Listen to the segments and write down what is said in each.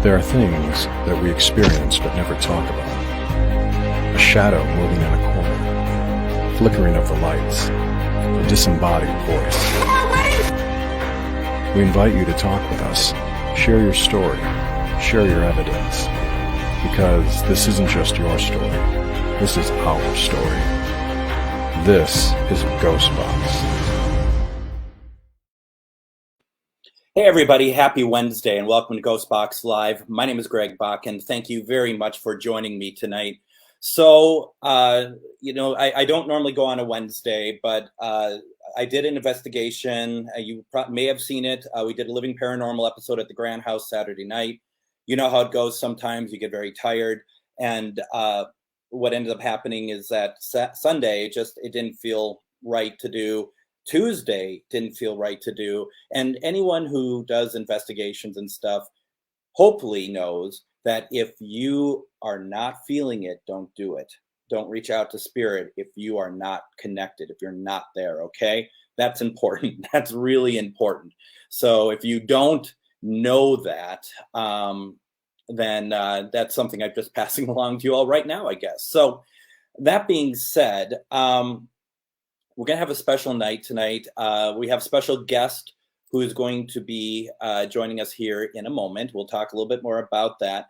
There are things that we experience but never talk about. A shadow moving in a corner, flickering of the lights, a disembodied voice. We invite you to talk with us, share your story, share your evidence, because this isn't just your story, this is our story. This is Ghostbox. Hey everybody, happy Wednesday and welcome to Ghostbox Live. My name is Greg Bach and thank you very much for joining me tonight. So, I don't normally go on a Wednesday, but I did an investigation. You may have seen it. We did a Living Paranormal episode at the Grand House Saturday night. You know how it goes sometimes, you get very tired. And what ended up happening is that Sunday, it didn't feel right to do. Tuesday didn't feel right to do. And anyone who does investigations and stuff hopefully knows that if you are not feeling it, don't do it. Don't reach out to spirit if you are not connected, if you're not there, okay? That's important. That's really important. So if you don't know that, then that's something I'm just passing along to you all right now, I guess. So that being said, we're going to have a special night tonight. We have a special guest who is going to be joining us here in a moment. We'll talk a little bit more about that.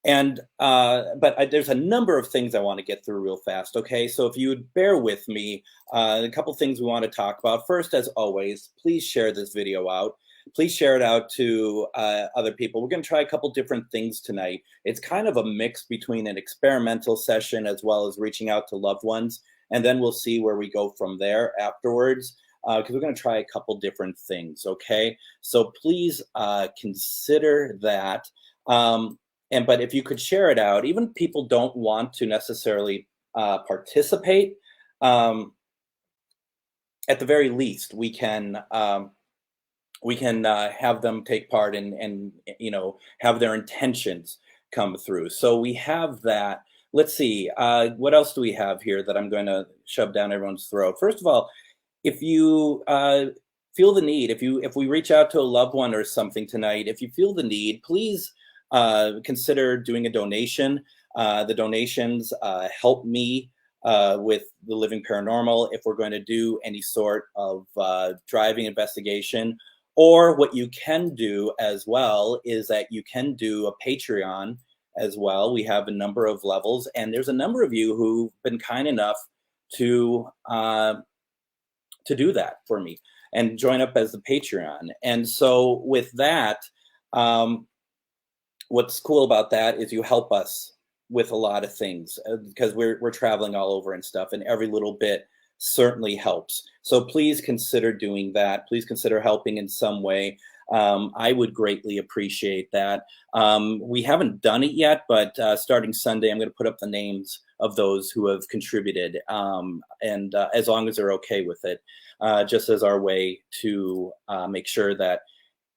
And there's a number of things I want to get through real fast, okay? So if you would bear with me, a couple things we want to talk about. First, as always, please share this video out. Please share it out to other people. We're going to try a couple different things tonight. It's kind of a mix between an experimental session as well as reaching out to loved ones. And then we'll see where we go from there afterwards, because we're going to try a couple different things, okay? So please consider that. But if you could share it out, even if people don't want to necessarily participate, at the very least, we can have them take part and have their intentions come through. So we have that. Let's see, what else do we have here that I'm going to shove down everyone's throat? First of all, if you feel the need, if we reach out to a loved one or something tonight, if you feel the need, please consider doing a donation. The donations help me with the Living Paranormal if we're going to do any sort of driving investigation. Or what you can do as well is that you can do a Patreon as well. We have a number of levels, and there's a number of you who've been kind enough to do that for me and join up as the Patreon. And so with that, what's cool about that is you help us with a lot of things because we're traveling all over and stuff, and every little bit certainly helps. So please consider doing that. Please consider helping in some way. I would greatly appreciate that. We haven't done it yet, but starting Sunday, I'm going to put up the names of those who have contributed, and as long as they're okay with it, just as our way to make sure that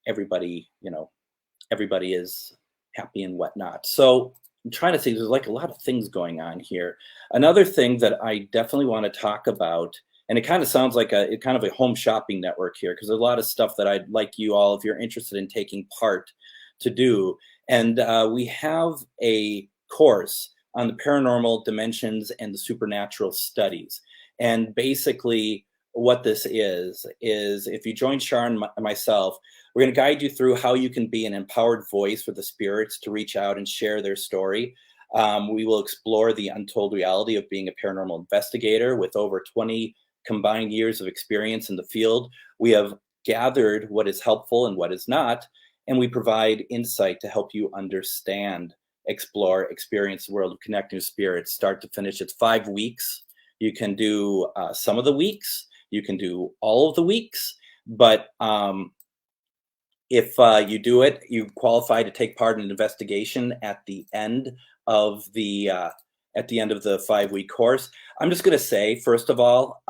everybody is happy and whatnot. So I'm trying to see, there's like a lot of things going on here. Another thing that I definitely want to talk about, and it kind of sounds like a home shopping network here, because there's a lot of stuff that I'd like you all, if you're interested in taking part, to do. And we have a course on the paranormal dimensions and the supernatural studies. And basically what this is if you join Sharon and myself, we're going to guide you through how you can be an empowered voice for the spirits to reach out and share their story. We will explore the untold reality of being a paranormal investigator with over 20 combined years of experience in the field. We have gathered what is helpful and what is not, and we provide insight to help you understand, explore, experience the world of connecting with spirits, start to finish. It's 5 weeks. You can do some of the weeks, you can do all of the weeks, but if you do it, you qualify to take part in an investigation at the end of the 5-week course. I'm just going to say, first of all,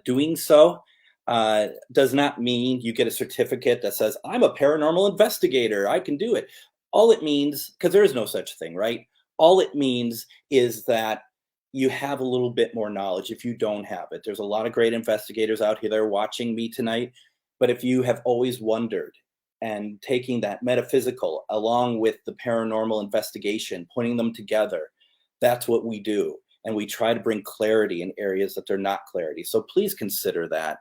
doing so does not mean you get a certificate that says, I'm a paranormal investigator, I can do it. All it means, because there is no such thing, right? All it means is that you have a little bit more knowledge if you don't have it. There's a lot of great investigators out here that are watching me tonight. But if you have always wondered, and taking that metaphysical along with the paranormal investigation, putting them together. That's what we do. And we try to bring clarity in areas that they're not clarity. So please consider that.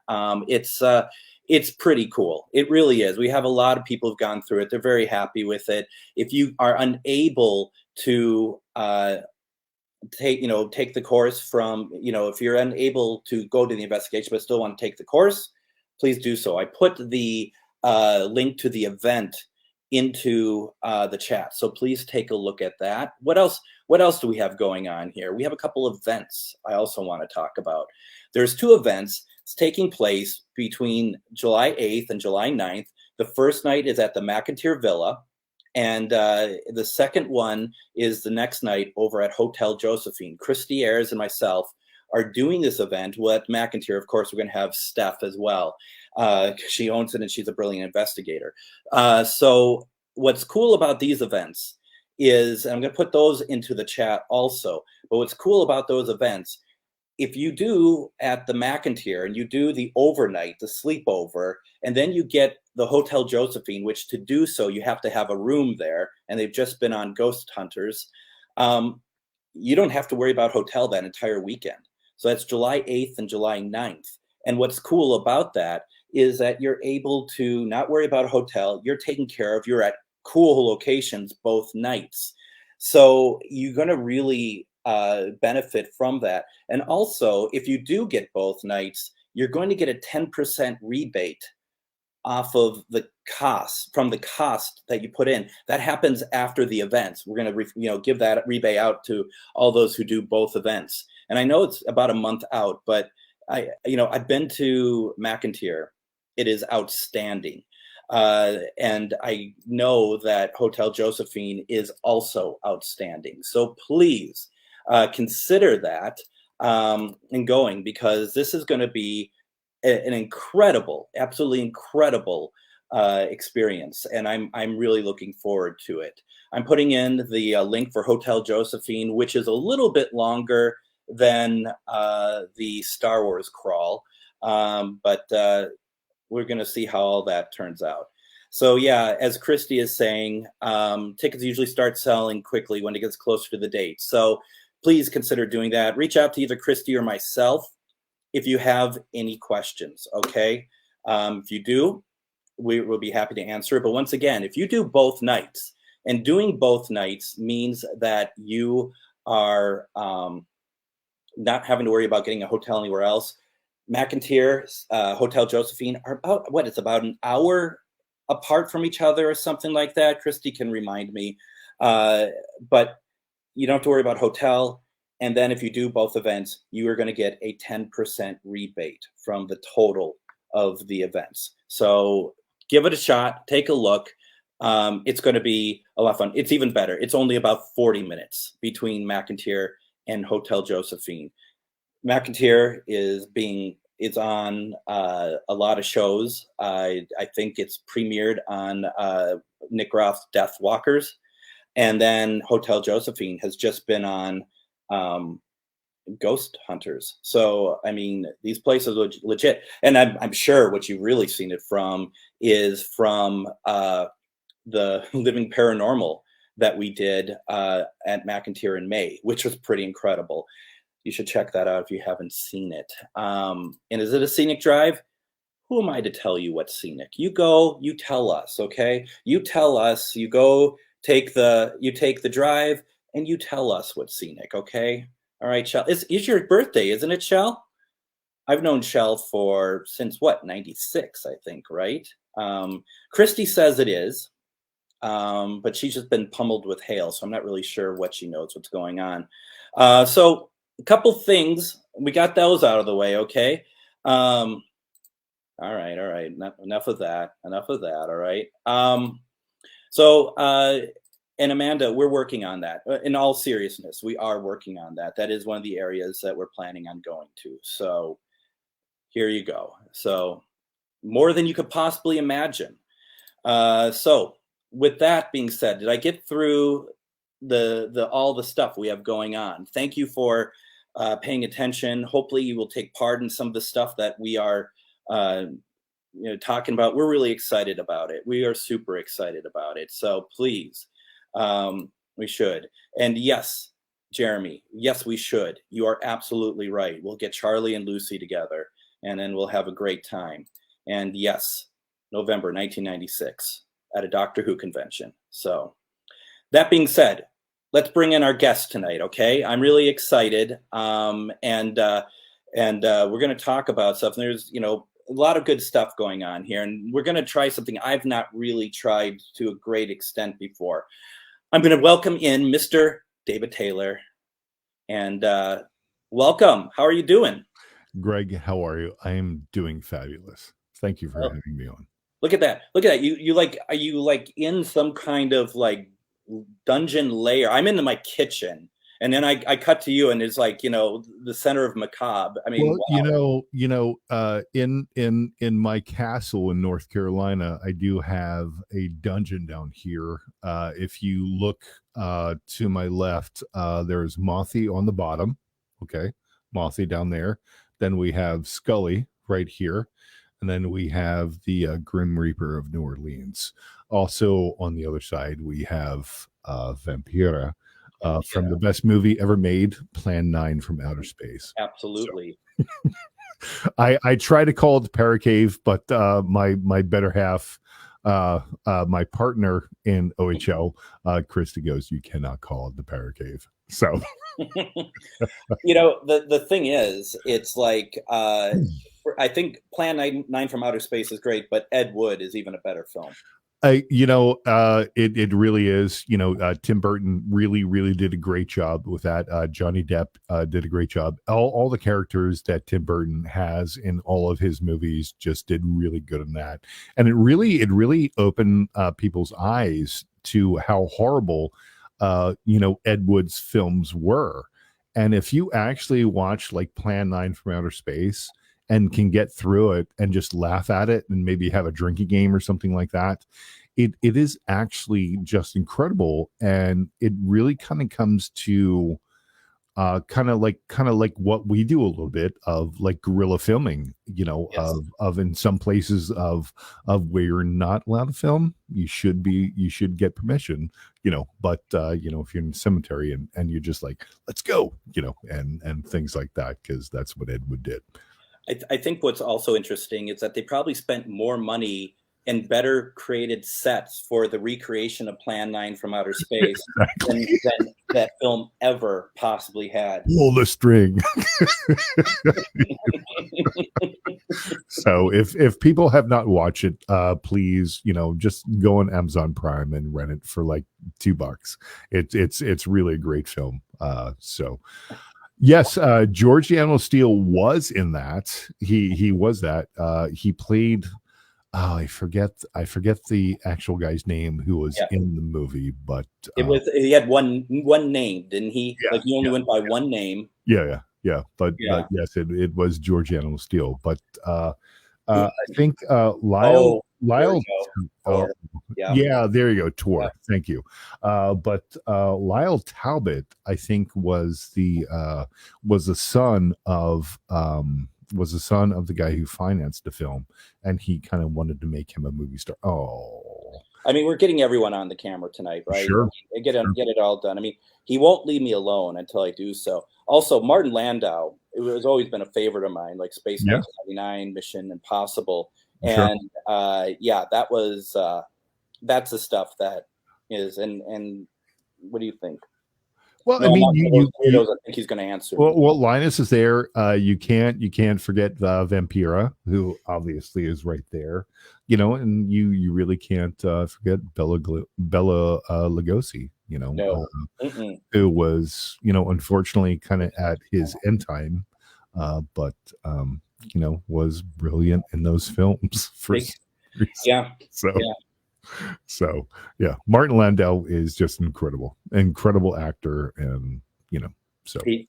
It's pretty cool. It really is. We have a lot of people who've gone through it. They're very happy with it. If you are unable to take the course from, if you're unable to go to the investigation but still want to take the course, please do so. I put the link to the event into the chat, so please take a look at that. What else do we have going on here? We have a couple of events I also want to talk about. There's two events taking place between July 8th and July 9th. The first night is at the McIntyre Villa, and the second one is the next night over at Hotel Josephine. Christy Ayers and myself are doing this event with McIntyre. Of course, we're going to have Steph as well. She owns it and she's a brilliant investigator. So what's cool about these events is, and I'm going to put those into the chat also, but what's cool about those events, if you do at the McIntyre and you do the overnight, the sleepover, and then you get the Hotel Josephine, which to do so, you have to have a room there, and they've just been on Ghost Hunters, you don't have to worry about hotel that entire weekend. So that's July 8th and July 9th. And what's cool about that is that you're able to not worry about a hotel. You're taken care of. You're at cool locations both nights. So you're going to really benefit from that. And also, if you do get both nights, you're going to get a 10% rebate off of the cost, from the cost that you put in. That happens after the events. We're going to give that rebate out to all those who do both events. And I know it's about a month out, but I've been to McIntyre. It is outstanding. And I know that Hotel Josephine is also outstanding. So please consider that in going, because this is going to be an incredible, absolutely incredible experience. And I'm really looking forward to it. I'm putting in the link for Hotel Josephine, which is a little bit longer than the Star Wars crawl. But we're going to see how all that turns out. So yeah, as Christy is saying, tickets usually start selling quickly when it gets closer to the date. So please consider doing that. Reach out to either Christy or myself if you have any questions, okay? If you do, we will be happy to answer it. But once again, if you do both nights, and doing both nights means that you are not having to worry about getting a hotel anywhere else. McIntyre, Hotel Josephine are about, it's about an hour apart from each other or something like that. Christy can remind me. But you don't have to worry about hotel. And then if you do both events, you are going to get a 10% rebate from the total of the events. So give it a shot. Take a look. It's going to be a lot of fun. It's even better. It's only about 40 minutes between McIntyre and Hotel Josephine. McIntyre is on a lot of shows. I think it's premiered on Nick Roth's Death Walkers. And then Hotel Josephine has just been on Ghost Hunters. So, I mean, these places are legit. And I'm sure what you've really seen it from is from the Living Paranormal that we did at McIntyre in May, which was pretty incredible. You should check that out if you haven't seen it. And is it a scenic drive? Who am I to tell you what's scenic? You go, you tell us, okay? You tell us, you go take the drive and you tell us what's scenic, okay? All right, Shell. It's your birthday, isn't it, Shell? I've known Shell since what, 96, I think, right? Christy says it is, but she's just been pummeled with hail, so I'm not really sure what she knows what's going on. So a couple things, we got those out of the way, okay? All right. Enough of that, all right? And Amanda, we're working on that. In all seriousness, we are working on that. That is one of the areas that we're planning on going to. So here you go. So more than you could possibly imagine. So with that being said, did I get through all the stuff we have going on? Thank you for paying attention. Hopefully you will take part in some of the stuff that we are talking about. We're really excited about it. We are super excited about it. So please, we should. And yes, Jeremy, yes, we should. You are absolutely right. We'll get Charlie and Lucy together, and then we'll have a great time. And yes, November 1996 at a Doctor Who convention. So that being said, let's bring in our guest tonight. Okay, I'm really excited, and we're going to talk about stuff. And there's a lot of good stuff going on here, and we're going to try something I've not really tried to a great extent before. I'm going to welcome in Mr. David Taylor, and welcome. How are you doing? Greg, how are you? I am doing fabulous. Thank you for having me on. Look at that. Look at that. Are you like in some kind of like dungeon lair? I'm into my kitchen, and then I cut to you, and it's like the center of macabre. I mean, well, wow. In my castle in North Carolina, I do have a dungeon down here. If you look to my left, there's Mothy on the bottom. Okay, Mothy down there. Then we have Scully right here. And then we have the Grim Reaper of New Orleans. Also on the other side, we have Vampira from the best movie ever made, Plan 9 from Outer Space. Absolutely. So, I try to call it the Paracave, but my better half, my partner in OHL, Krista goes, you cannot call it the Paracave. So, the thing is, it's like, I think Plan 9 from Outer Space is great, but Ed Wood is even a better film. It really is. Tim Burton really did a great job with that. Johnny Depp did a great job. All the characters that Tim Burton has in all of his movies just did really good in that, and it really opened people's eyes to how horrible Ed Wood's films were. And if you actually watch like Plan 9 from Outer Space and can get through it and just laugh at it and maybe have a drinking game or something like that, it is actually just incredible. And it really kind of comes to kind of like what we do a little bit of like guerrilla filming, Yes. of in some places of where you're not allowed to film, you should get permission, but if you're in the cemetery and you're just like, let's go, and things like that, because that's what Ed Wood did. I think what's also interesting is that they probably spent more money and better created sets for the recreation of Plan 9 from Outer Space than that film ever possibly had. Pull the string. So if people have not watched it, please, just go on Amazon Prime and rent it for like $2. It's really a great film. So yes, George the Animal Steel was in that. He was that. He played. Oh, I forget the actual guy's name who was in the movie, but he had one name, didn't he? Yeah, he only went by one name. Yeah. But yes, it was George the Animal Steel. But I think Lyle. Tor. Yeah, there you go, Tor. Yeah. Thank you. But Lyle Talbot, I think, was the son of the guy who financed the film, and he kind of wanted to make him a movie star. Oh, I mean, we're getting everyone on the camera tonight, right? Sure. Get it all done. I mean, he won't leave me alone until I do so. Also, Martin Landau, it has always been a favorite of mine, like Space 1999, Mission Impossible. And that was that's the stuff that is. And what do you think? Well, I mean, I think he's going to answer. Well, Linus is there. You can't forget Vampira, who obviously is right there. And you really can't forget Bella Lugosi. Who was unfortunately kind of at his end time, but was brilliant in those films. So Martin Landau is just incredible actor, and so he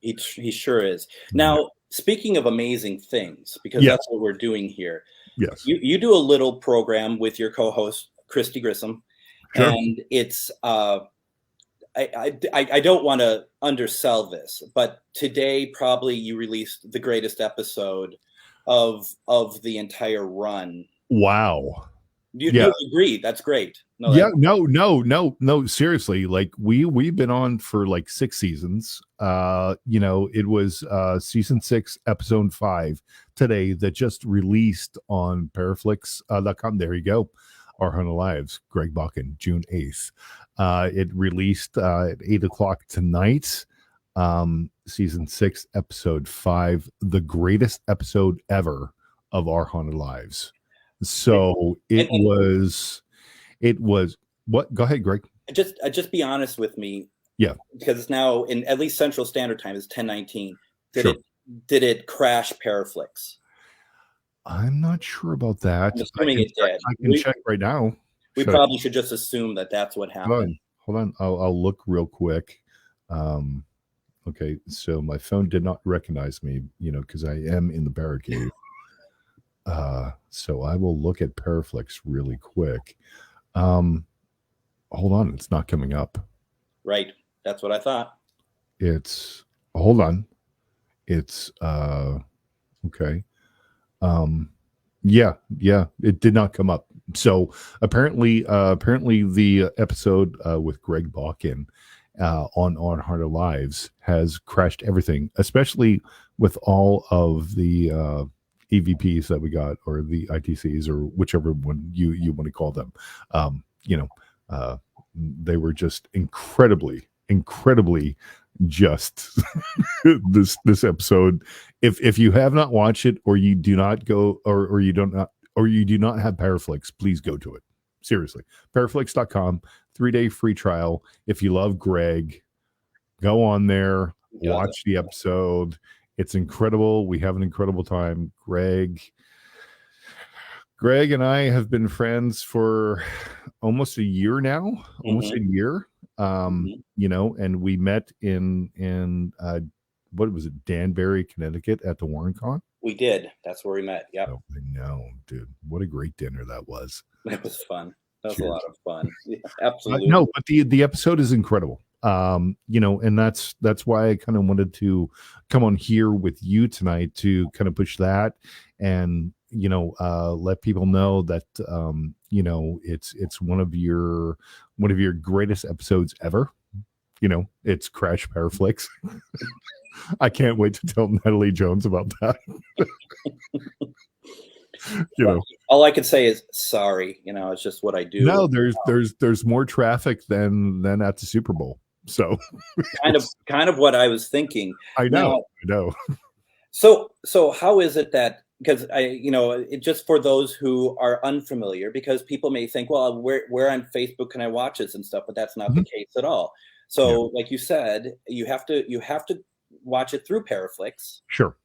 sure is. Now, speaking of amazing things, because that's what we're doing here. Yes, you do a little program with your co-host Christy Grissom, sure. And it's I don't want to undersell this, but today probably you released the greatest episode of the entire run Wow. You Yeah. no, you agree. That's great. No, Yeah, that's no, seriously. Like we've been on for like 6 seasons. It was season 6, episode 5 today that just released on paraflix.com. There you go. Our 100 Lives, Greg Buchan, June 8th. It released at 8 o'clock tonight. Season 6, episode 5, the greatest episode ever of Our Haunted Lives. So and, and it was what? Go ahead, Greg. just be honest with me, Yeah, because it's now in at least Central Standard Time is 10:19. Did sure. it crash Paraflix? I'm not sure about that. I'm assuming it did. I can check right now. We probably should just assume that that's what happened. Hold on. I'll look real quick. Okay, so my phone did not recognize me, because I am in the barricade. So I will look at Paraflix really quick. Hold on, it's not coming up. Right. That's what I thought. Hold on. It's okay. Yeah, it did not come up. So apparently the episode with Greg Balkin on Harder Lives has crashed everything, especially with all of the EVPs that we got, or the ITCs, or whichever one you want to call them. They were just incredibly just this episode. If you have not watched it, or you do not go, or you do not have Paraflix, please go to it. Seriously, paraflix.com, 3-day free trial. If you love Greg, go on there, watch the episode. It's incredible. We have an incredible time. Greg and I have been friends for almost a year now, and we met in what was it, Danbury, Connecticut, at the WarrenCon. We did. That's where we met. Yep. Oh, I know, dude. What a great dinner that was. That was fun. That was a lot of fun. Yeah, absolutely. No, but the episode is incredible. And that's why I kind of wanted to come on here with you tonight to kind of push that, and let people know that it's one of your greatest episodes ever. It's Crash Paraflix. I can't wait to tell Natalie Jones about that. All I could say is sorry. It's just what I do. No, there's more traffic than at the Super Bowl. So kind of what I was thinking. I know. So how is it that, because just for those who are unfamiliar, because people may think, well, where on Facebook can I watch this and stuff, but that's not the case at all. So like you said, you have to watch it through Paraflix. Sure.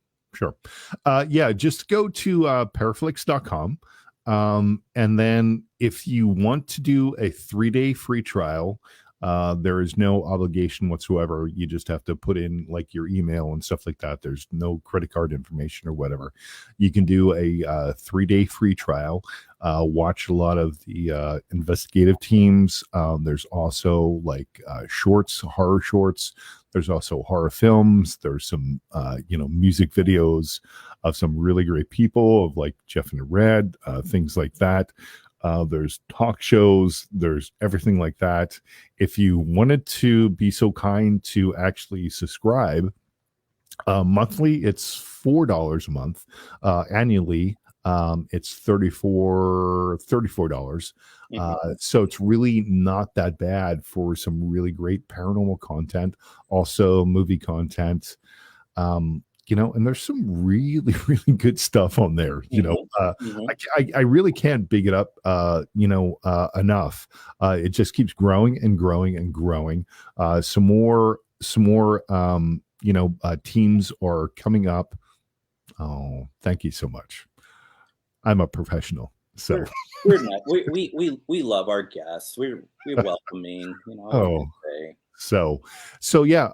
Just go to paraflix.com. And then if you want to do a 3-day free trial, there is no obligation whatsoever. You just have to put in like your email and stuff like that. There's no credit card information or whatever. You can do a 3-day free trial. Watch a lot of the investigative teams. There's also like horror shorts. There's also horror films. There's some music videos of some really great people, of like Jeff and the Red, things like that. There's talk shows, there's everything like that. If you wanted to be so kind to actually subscribe, monthly, it's $4 a month. Annually, it's $34. So it's really not that bad for some really great paranormal content, also movie content. And there's some really, really good stuff on there. I really can't big it up, enough. It just keeps growing and growing and growing. Some more, teams are coming up. Oh, thank you so much. I'm a professional, so we're not. We love our guests. We're welcoming. So yeah,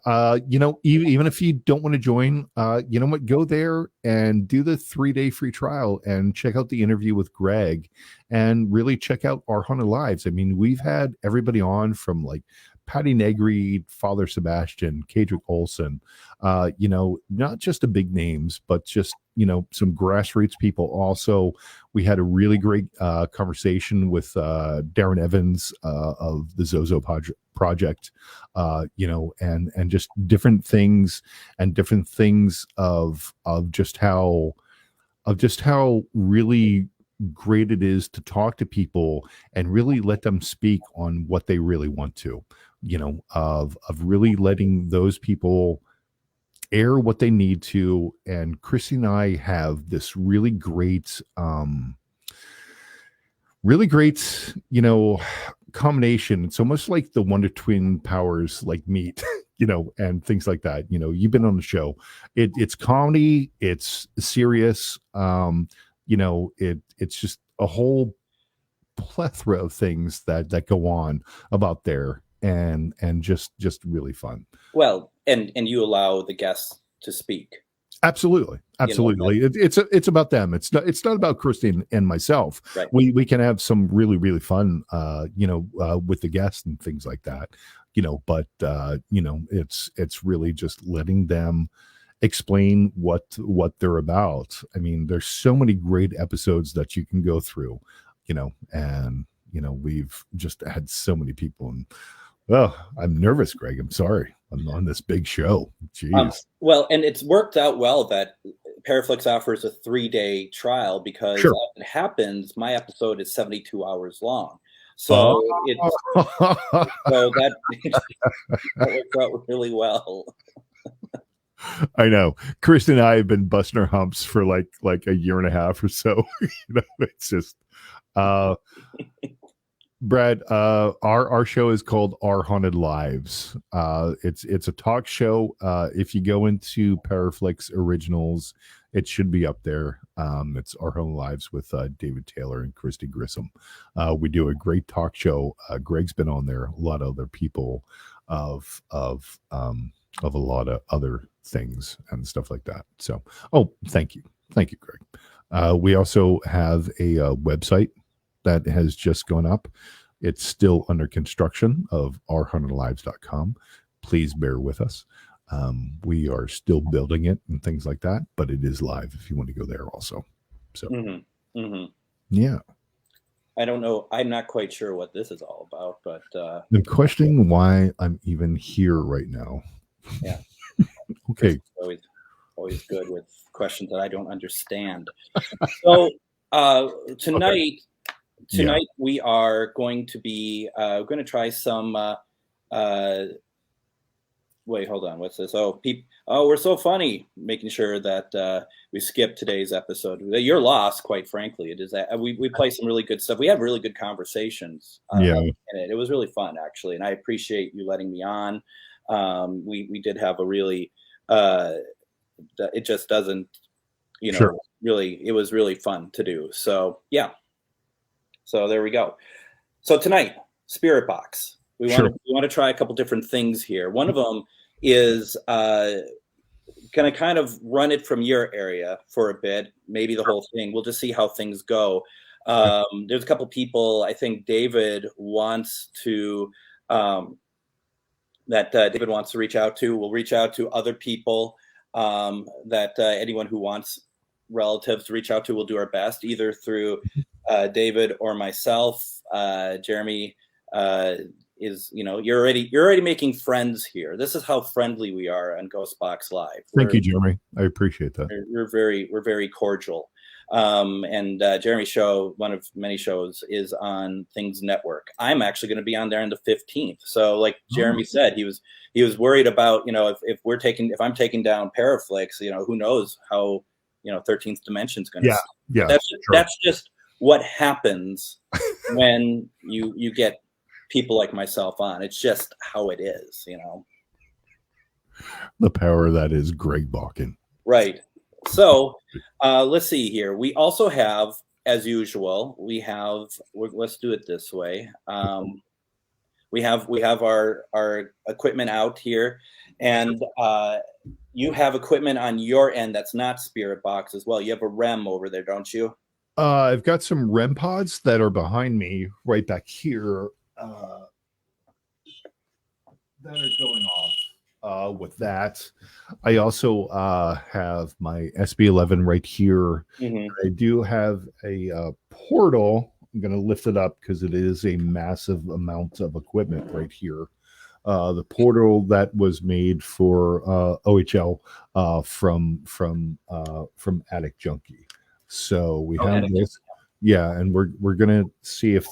even if you don't want to join, go there and do the 3-day free trial and check out the interview with Greg, and really check out Our Haunted Lives. I mean, we've had everybody on from like Patty Negri, Father Sebastian, Kadrick Olson, not just the big names, but just some grassroots people also. We had a really great conversation with Darren Evans of the Zozo Project, and just different things of just how really great it is to talk to people and really let them speak on what they really want to, of really letting those people air what they need to. And Christy and I have this really great combination. It's almost like the Wonder Twin powers like meet, and things like that. You've been on the show. It's comedy, it's serious. It's just a whole plethora of things that go on about there, and just really fun. Well, and you allow the guests to speak. Absolutely. It's about them. It's not about Christy and myself. Right. We can have some really, really fun, with the guests and things like that, but it's really just letting them explain what they're about. I mean, there's so many great episodes that you can go through, and we've just had so many people, and I'm nervous, Greg. I'm sorry. I'm on this big show. Jeez. Well, and it's worked out well that Paraflix offers a 3-day trial, because Sure. as it happens, my episode is 72 hours long. So that worked out really well. I know. Kristen and I have been busting our humps for like a year and a half or so. It's just Brad, our show is called Our Haunted Lives. It's a talk show. If you go into Paraflix Originals, it should be up there. It's Our Haunted Lives with David Taylor and Christy Grissom. We do a great talk show. Greg's been on there. A lot of other people of a lot of other things and stuff like that. So, thank you, Greg. We also have a website that has just gone up. It's still under construction of ourhauntedlives.com. Please bear with us. We are still building it and things like that, but it is live if you want to go there also. So, yeah. I don't know. I'm not quite sure what this is all about, but I'm questioning why I'm even here right now. Yeah. Okay. Always good with questions that I don't understand. So tonight. Tonight we are going to be going to try some. Wait, hold on. What's this? We're so funny. Making sure that we skip today's episode. You're lost, quite frankly. It is that we play some really good stuff. We had really good conversations. In it. It was really fun, actually, and I appreciate you letting me on. We did have a really. It just doesn't, Sure. Really. It was really fun to do. So yeah. So there we go. So tonight, Spirit Box. We want to try a couple different things here. One of them is going to kind of run it from your area for a bit, maybe the whole thing. We'll just see how things go. There's a couple people I think David wants to David wants to reach out to. We'll reach out to other people that anyone who wants relatives to reach out to. We'll do our best, either through David or myself. Jeremy is, you're already making friends here. This is how friendly we are on Ghostbox Live. Thank you, Jeremy. I appreciate that. We're very cordial. And Jeremy's show, one of many shows, is on Things Network. I'm actually going to be on there on the 15th. So, like Jeremy said, he was worried about, if I'm taking down Paraflix, who knows how 13th Dimension's going to. Yeah. That's just what happens when you get people like myself on. It's just how it is, The power that is Greg Balkin. Right. So let's see here. We also have, as usual, let's do it this way. We have our equipment out here, and you have equipment on your end that's not Spirit Box as well. You have a REM over there, don't you? I've got some REM pods that are behind me right back here that are going off. with that. I also have my SB11 right here. Hmm. I do have a portal. I'm going to lift it up because it is a massive amount of equipment right here. The portal that was made for OHL from Attic Junkie. So we Oh, have Attic. this, yeah, and we're gonna see if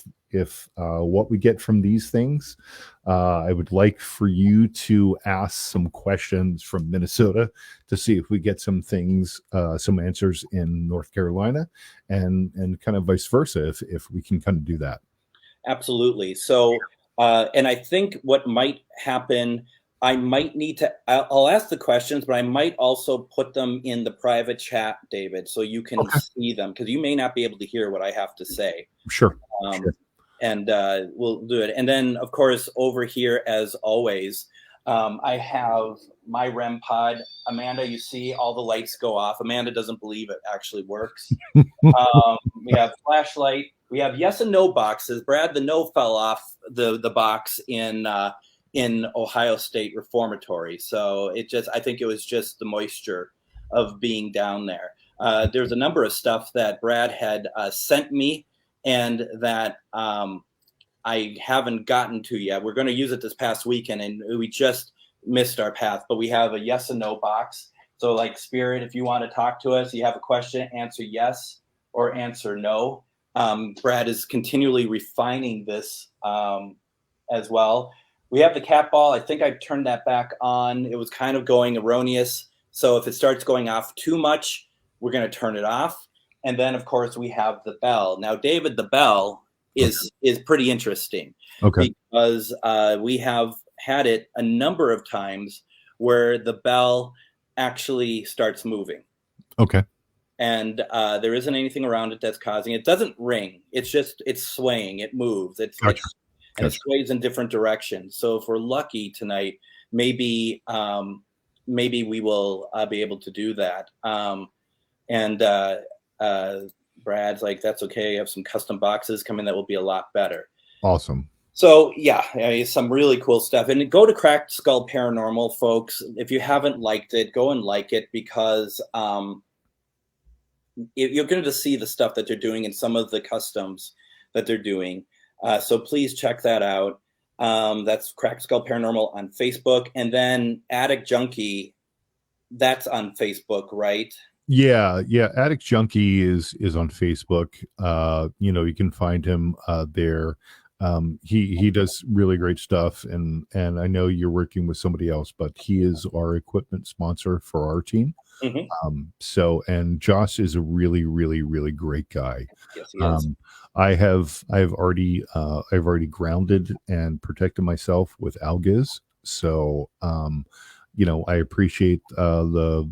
what we get from these things. I would like for you to ask some questions from Minnesota to see if we get some things, some answers in North Carolina, and kind of vice versa if we can kind of do that. Absolutely. So, and I think what might happen, I might need to, I'll ask the questions, but I might also put them in the private chat, David, so you can Okay, see them because you may not be able to hear what I have to say. sure, Um, sure. and we'll do it. And then, of course, over here, as always, I have my REM pod. Amanda, you see all the lights go off. Amanda doesn't believe it actually works. We have flashlight. We have yes and no boxes. Brad, the no fell off the box in Ohio State Reformatory. So I think it was just the moisture of being down there. There's a number of stuff that Brad had sent me and that I haven't gotten to yet. We're going to use it this past weekend, and we just missed our path. But we have a yes and no box. So, like Spirit, if you want to talk to us, you have a question, answer yes or answer no. Brad is continually refining this as well. We have the cat ball. I think I turned that back on. It was kind of going erroneous. So if it starts going off too much, we're going to turn it off. And then, of course, we have the bell. Now, David, the bell is pretty interesting Okay. because we have had it a number of times where the bell actually starts moving. Okay. And there isn't anything around it that's causing it. It doesn't ring. It's swaying. It moves. Gotcha. And it sways in different directions. So if we're lucky tonight, maybe we will be able to do that. And Brad's like, that's okay. I have some custom boxes coming that will be a lot better. Awesome. So yeah, some really cool stuff. And go to Cracked Skull Paranormal, folks. If you haven't liked it, go and like it because you're going to see the stuff that they're doing and some of the customs that they're doing. So please check that out. That's Cracked Skull Paranormal on Facebook. And then Attic Junkie, that's on Facebook, right? Yeah, yeah. Attic Junkie is on Facebook. You can find him there. He does really great stuff, and I know you're working with somebody else, but he is our equipment sponsor for our team. Mm-hmm. So, and Josh is a really, really, really great guy. Yes, he is. I've already grounded and protected myself with Algiz. So, I appreciate the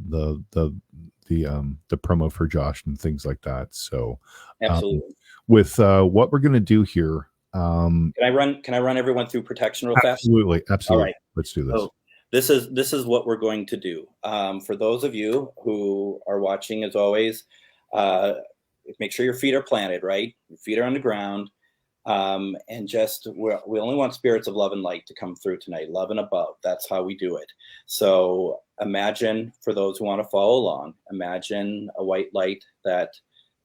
promo for Josh and things like that. So, Absolutely. With what we're going to do here, Can I run everyone through protection real fast? absolutely. All right. Let's do this. So this is what we're going to do. For those of you who are watching, as always, make sure your feet are planted, right? Your feet are on the ground. And just we only want spirits of love and light to come through tonight, love and above. That's how we do it. So imagine, for those who want to follow along, imagine a white light that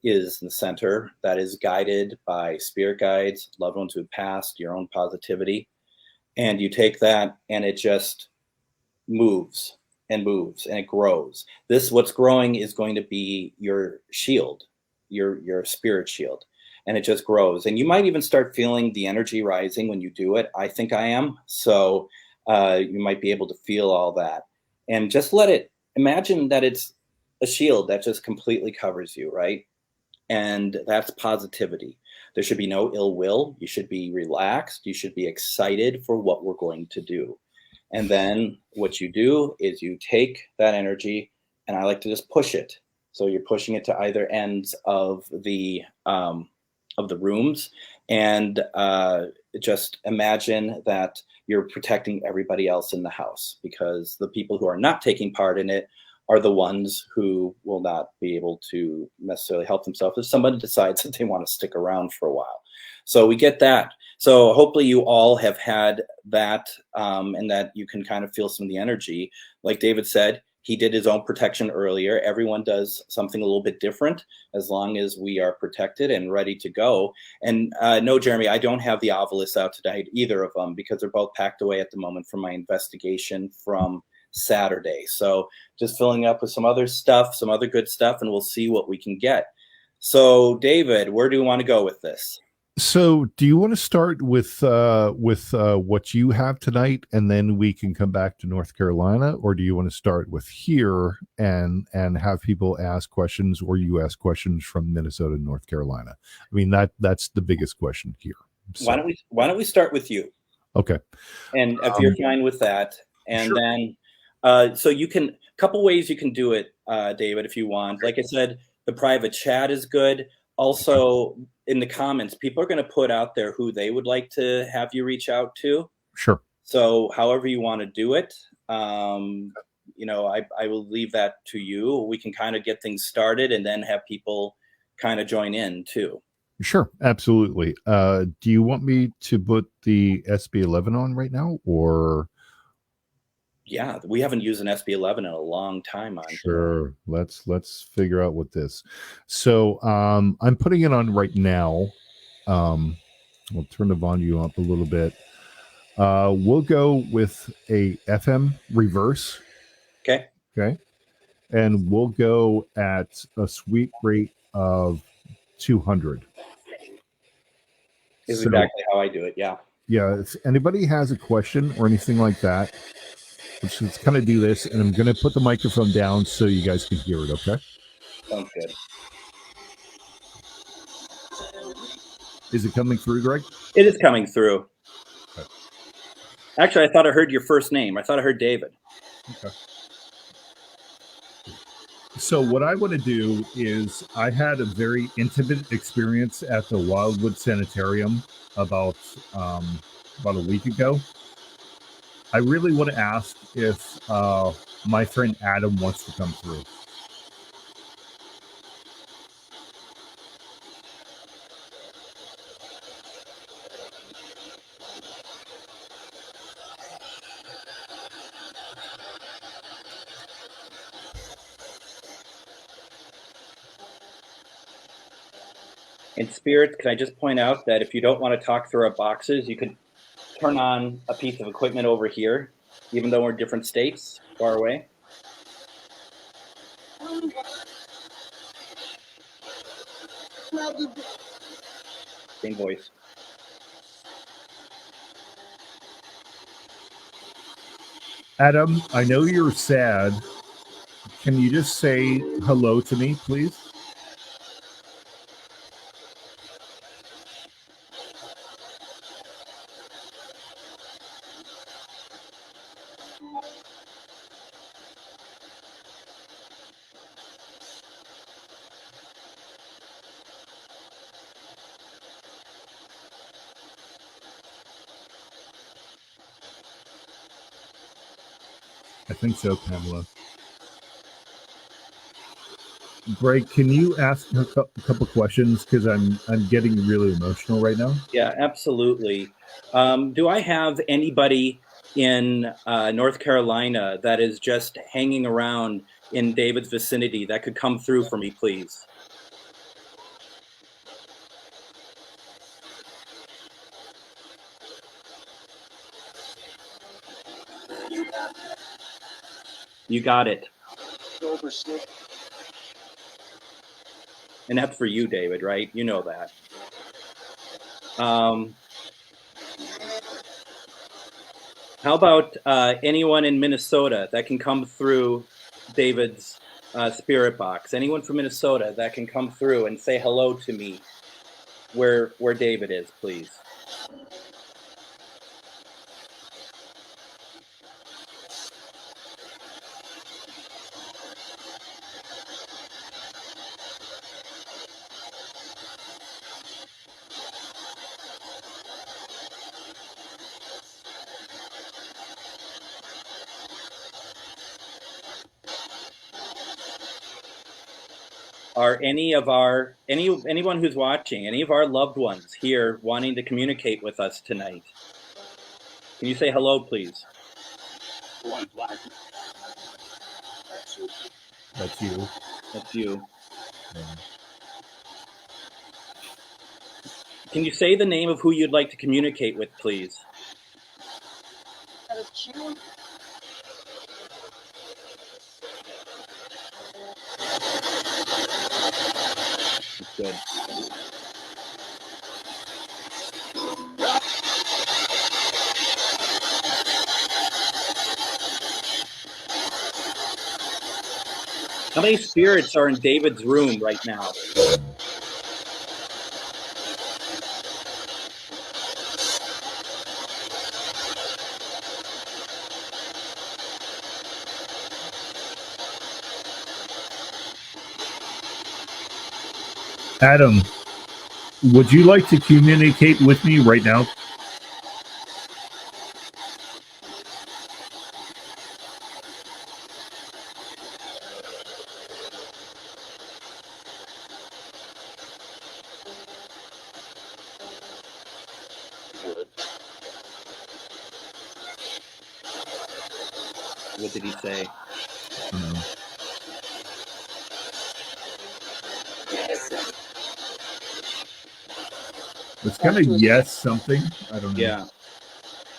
is in the center, that is guided by spirit guides, loved ones who have passed, your own positivity. And you take that and it just moves and moves and it grows. What's growing is going to be your shield, your spirit shield. And it just grows. And you might even start feeling the energy rising when you do it. I think I am. So you might be able to feel all that. And just imagine that it's a shield that just completely covers you, right? And that's positivity. There should be no ill will. You should be relaxed. You should be excited for what we're going to do. And then what you do is you take that energy, and I like to just push it. So you're pushing it to either ends of the rooms, and just imagine that you're protecting everybody else in the house, because the people who are not taking part in it are the ones who will not be able to necessarily help themselves if somebody decides that they want to stick around for a while. So we get that. So hopefully you all have had that, and that you can kind of feel some of the energy. Like David said, he did his own protection earlier. Everyone does something a little bit different as long as we are protected and ready to go. And no, Jeremy, I don't have the Ovilus out tonight, either of them, because they're both packed away at the moment from my investigation from Saturday. So just filling up with some other stuff, some other good stuff, and we'll see what we can get. So, David, where do we want to go with this? So, do you want to start with what you have tonight, and then we can come back to North Carolina, or do you want to start with here and have people ask questions, or you ask questions from Minnesota and North Carolina? I mean, that's the biggest question here. So, Why don't we start with you? okay. And if you're fine with that, and Sure. then so you can, couple ways you can do it, David, if you want. Like I said, the private chat is good. Also, in the comments, people are going to put out there who they would like to have you reach out to. Sure. So however you want to do it, I will leave that to you. We can kind of get things started and then have people kind of join in too. Sure, absolutely. Do you want me to put the SB11 on right now, or? Yeah, we haven't used an SB11 in a long time on. Sure. Let's figure out what this. So I'm putting it on right now. We'll turn the volume up a little bit. We'll go with a FM reverse. Okay. Okay. And we'll go at a sweep rate of 200. Is exactly how I do it. Yeah. Yeah. If anybody has a question or anything like that, let's kind of do this, and I'm going to put the microphone down so you guys can hear it, okay? Sounds good. Is it coming through, Greg? It is coming through. Okay. Actually, I thought I heard your first name. I thought I heard David. Okay. So what I want to do is, I had a very intimate experience at the Wildwood Sanitarium about a week ago. I really want to ask if my friend Adam wants to come through. In spirit, can I just point out that if you don't want to talk through our boxes, you could turn on a piece of equipment over here, even though we're in different states, far away. Same voice. Adam, I know you're sad. Can you just say hello to me, please? I think so, Pamela. Greg, can you ask a couple questions, because I'm getting really emotional right now? Yeah, absolutely. Do I have anybody in North Carolina that is just hanging around in David's vicinity that could come through for me, please? You got it. And that's for you, David, right? You know that. How about anyone in Minnesota that can come through David's spirit box? Anyone from Minnesota that can come through and say hello to me where David is, please? are anyone who's watching, any of our loved ones here wanting to communicate with us tonight? Can you say hello, please? That's you. That's you. Yeah. Can you say the name of who you'd like to communicate with, please? Good. How many spirits are in David's room right now? Adam, would you like to communicate with me right now? What did he say? It's kind of yes something. I don't know. Yeah.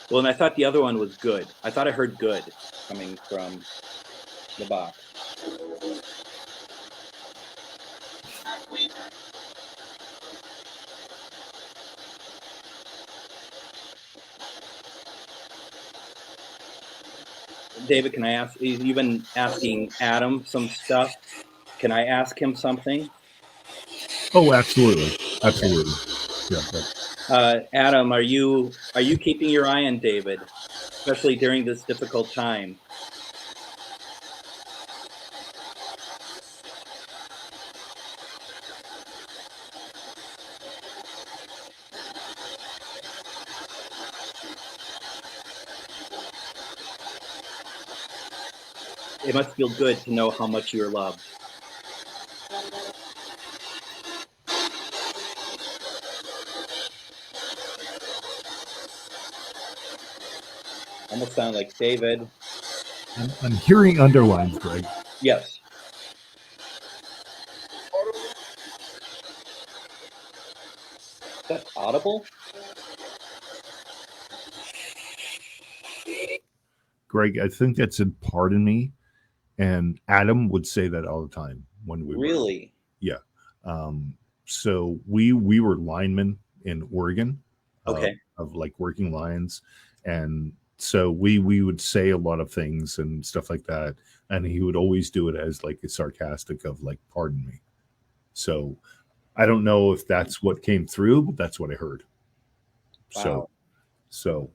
Well, and I thought the other one was good. I thought I heard good coming from the box. David, can I ask? You've been asking Adam some stuff. Can I ask him something? Oh, absolutely, absolutely. Yeah. Adam, are you keeping your eye on David, especially during this difficult time? It must feel good to know how much you're loved. Almost sound like David. I'm hearing underlines, Greg. Yes. Is that audible? Greg, I think that's in Pardon Me, and Adam would say that all the time when we really. Yeah. So we were linemen in Oregon, Okay. of like working lines, and so we would say a lot of things and stuff like that, and he would always do it as like a sarcastic of like "Pardon me." So I don't know if that's what came through, but that's what I heard. Wow. So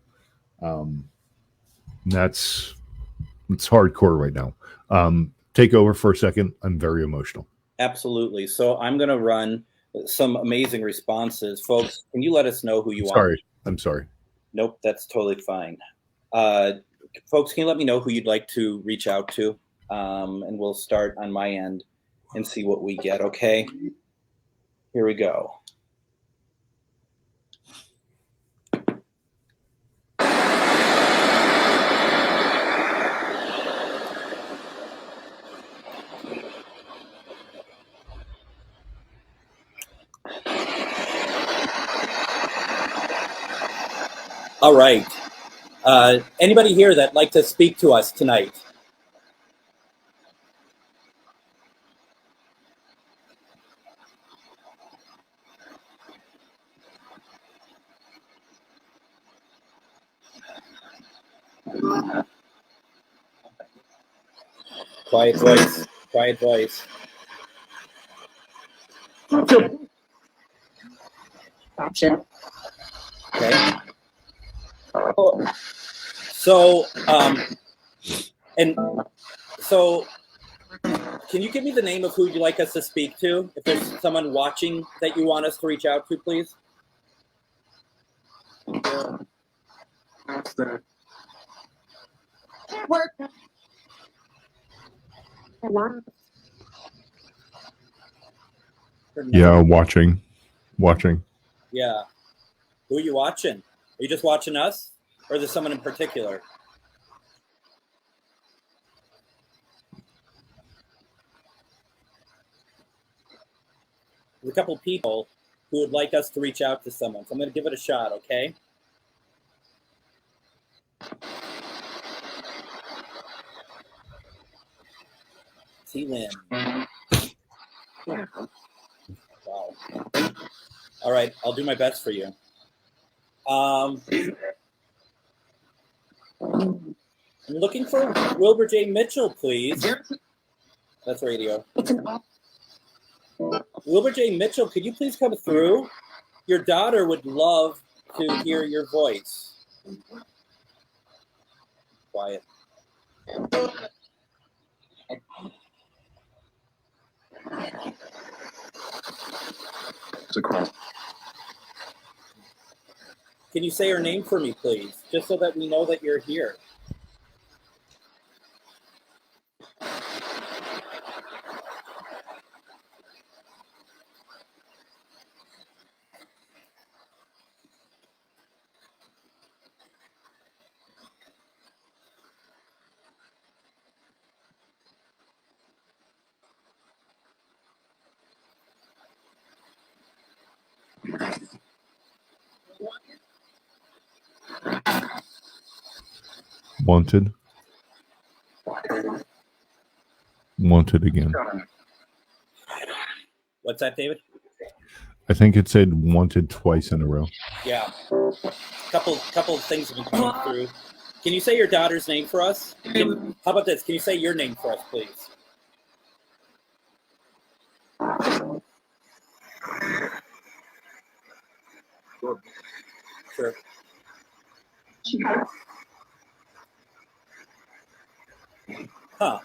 that's it's hardcore right now. Take over for a second. I'm very emotional. Absolutely. So I'm going to run some amazing responses. Folks, can you let us know who you are? I'm sorry. Nope, that's totally fine. Folks, can you let me know who you'd like to reach out to? And we'll start on my end and see what we get, okay? Here we go. All right. Anybody here that'd like to speak to us tonight? Quiet voice. Quiet voice. Gotcha. Okay. So, can you give me the name of who you'd like us to speak to? If there's someone watching that you want us to reach out to, please. That's the work. Yeah, watching. Yeah. Who are you watching? Are you just watching us, or is there someone in particular? There's a couple people who would like us to reach out to someone, so I'm going to give it a shot, okay? T-Lin. Wow. All right, I'll do my best for you. I'm looking for Wilbur J. Mitchell, please. That's radio. Wilbur J. Mitchell, could you please come through? Your daughter would love to hear your voice. Quiet. It's a cross. Can you say her name for me, please? Just so that we know that you're here. Wanted again. What's that, David? I think it said wanted twice in a row. Yeah. Couple of things have been coming through. Can you say your daughter's name for us? How about this? Can you say your name for us, please? Sure. Huh.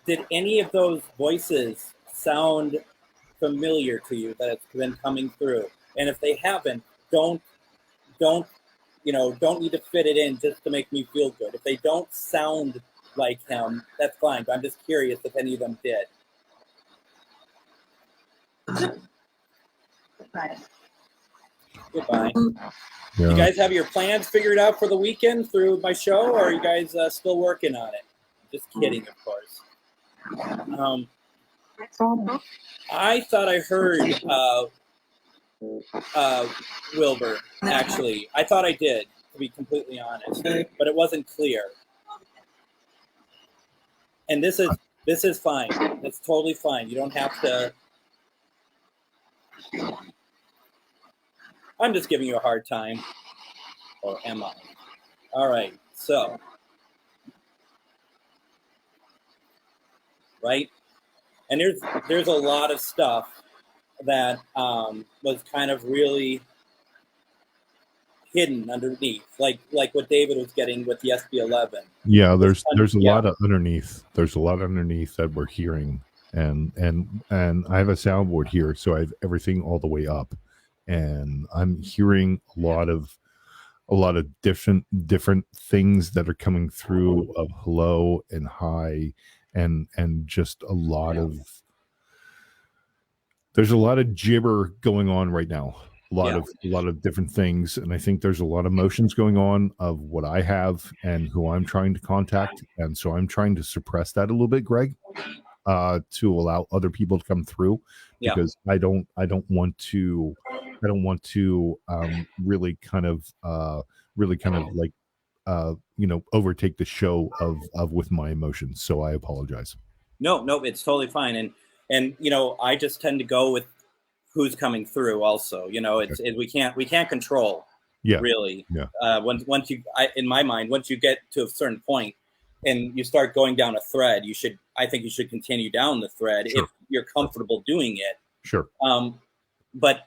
Did any of those voices sound familiar to you that it's been coming through? And if they haven't, don't need to fit it in just to make me feel good. If they don't sound like him, that's fine. But I'm just curious if any of them did. Goodbye. Yeah. You guys have your plans figured out for the weekend through my show, or are you guys still working on it? Just kidding, of course. I thought I heard Wilbur, actually. I thought I did, to be completely honest, but it wasn't clear. And this is fine. It's totally fine. You don't have to. I'm just giving you a hard time. Or am I? All right. So, right? And there's a lot of stuff that was kind of really hidden underneath, like what David was getting with the SB11. Yeah, there's a lot of underneath. There's a lot underneath that we're hearing, and I have a soundboard here, so I have everything all the way up, and I'm hearing a lot of different things that are coming through of hello and hi, and just a lot of. There's a lot of gibber going on right now. A lot of different things, and I think there's a lot of emotions going on of what I have and who I'm trying to contact, and so I'm trying to suppress that a little bit, Greg, to allow other people to come through, because I don't want to really kind of like overtake the show of with my emotions. So I apologize. No, it's totally fine, and I just tend to go with who's coming through. Also, we can't control. Yeah. Really. Yeah. Once in my mind, once you get to a certain point and you start going down a thread, I think you should continue down the thread. Sure. If you're comfortable doing it. Sure. But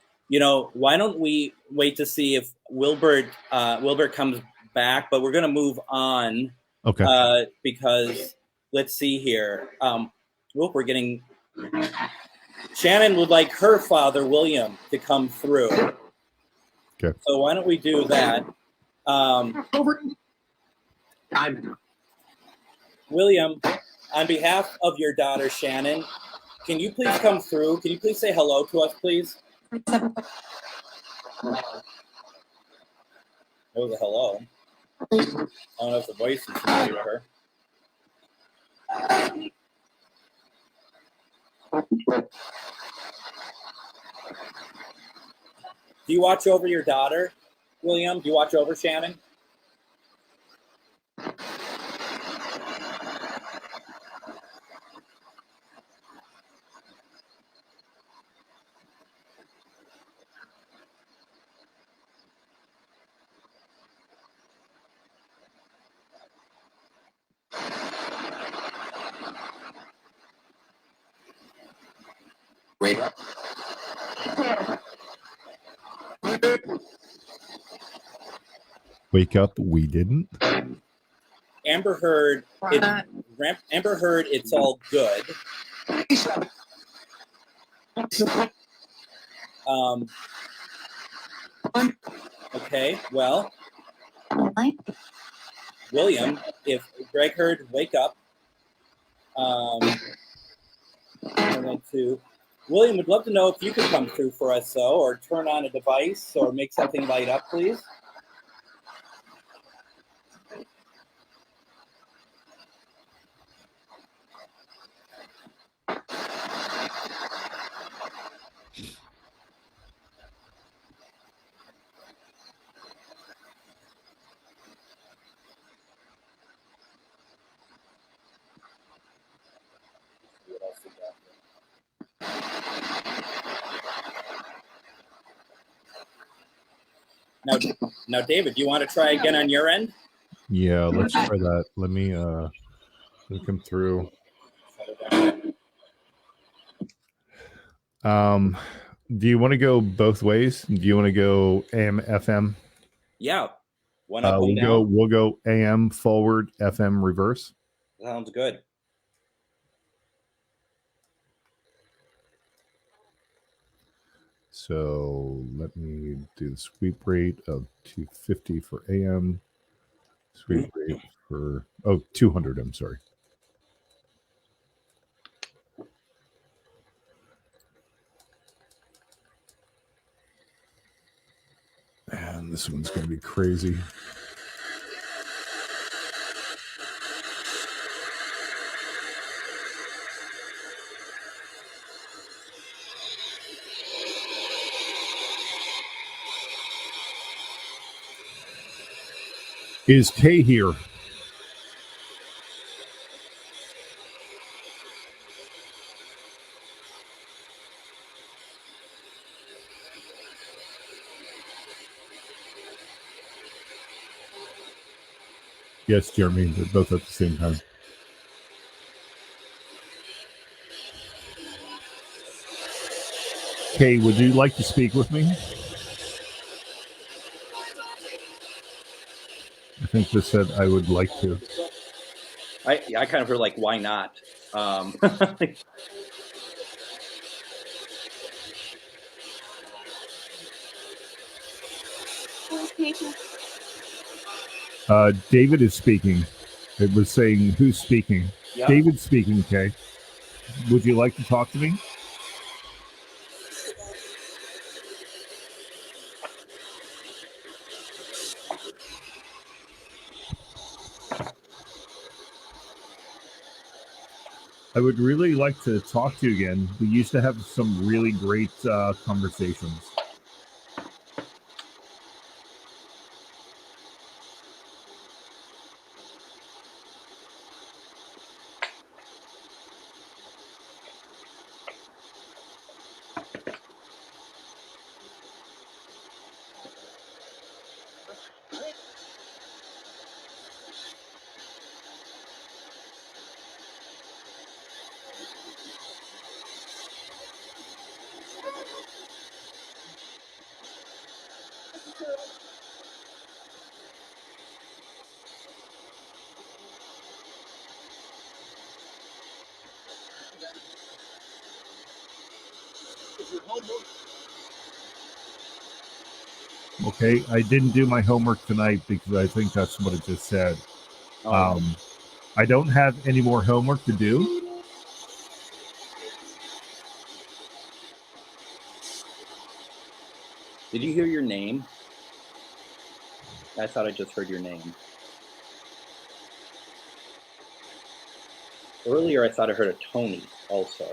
why don't we wait to see if Wilbur comes back? But we're going to move on. Okay. Because let's see here. We're getting. Shannon would like her father, William, to come through. Okay. So why don't we do that? Time. William, on behalf of your daughter, Shannon, can you please come through? Can you please say hello to us, please? That was a hello. I don't know if the voice is familiar to her. Do you watch over your daughter, William? Do you watch over Shannon? Wait. Wake up, we didn't. Amber heard it's all good. Okay, well, William, if Greg heard wake up, William would love to know if you could come through for us, though, or turn on a device or make something light up, please. Now, David, do you want to try again on your end? Yeah, let's try that. Let me come through. Do you want to go both ways? Do you want to go AM, FM? Yeah. One up, one we'll down. We'll go AM forward, FM reverse. Sounds good. So let me do the sweep rate of 250 for AM. Sweep rate for 200. I'm sorry. And this one's going to be crazy. Is Kay here? Yes, Jeremy. They're both at the same time. Kay, would you like to speak with me? I think they said I would like to. I kind of heard like, why not? David is speaking. It was saying, who's speaking? Yeah. David's speaking, Kay. Would you like to talk to me? I would really like to talk to you again. We used to have some really great conversations. Okay, I didn't do my homework tonight because I think that's what it just said. Oh, I don't have any more homework to do. did you hear your name? I thought I just heard your name. Earlier, I thought I heard a Tony also.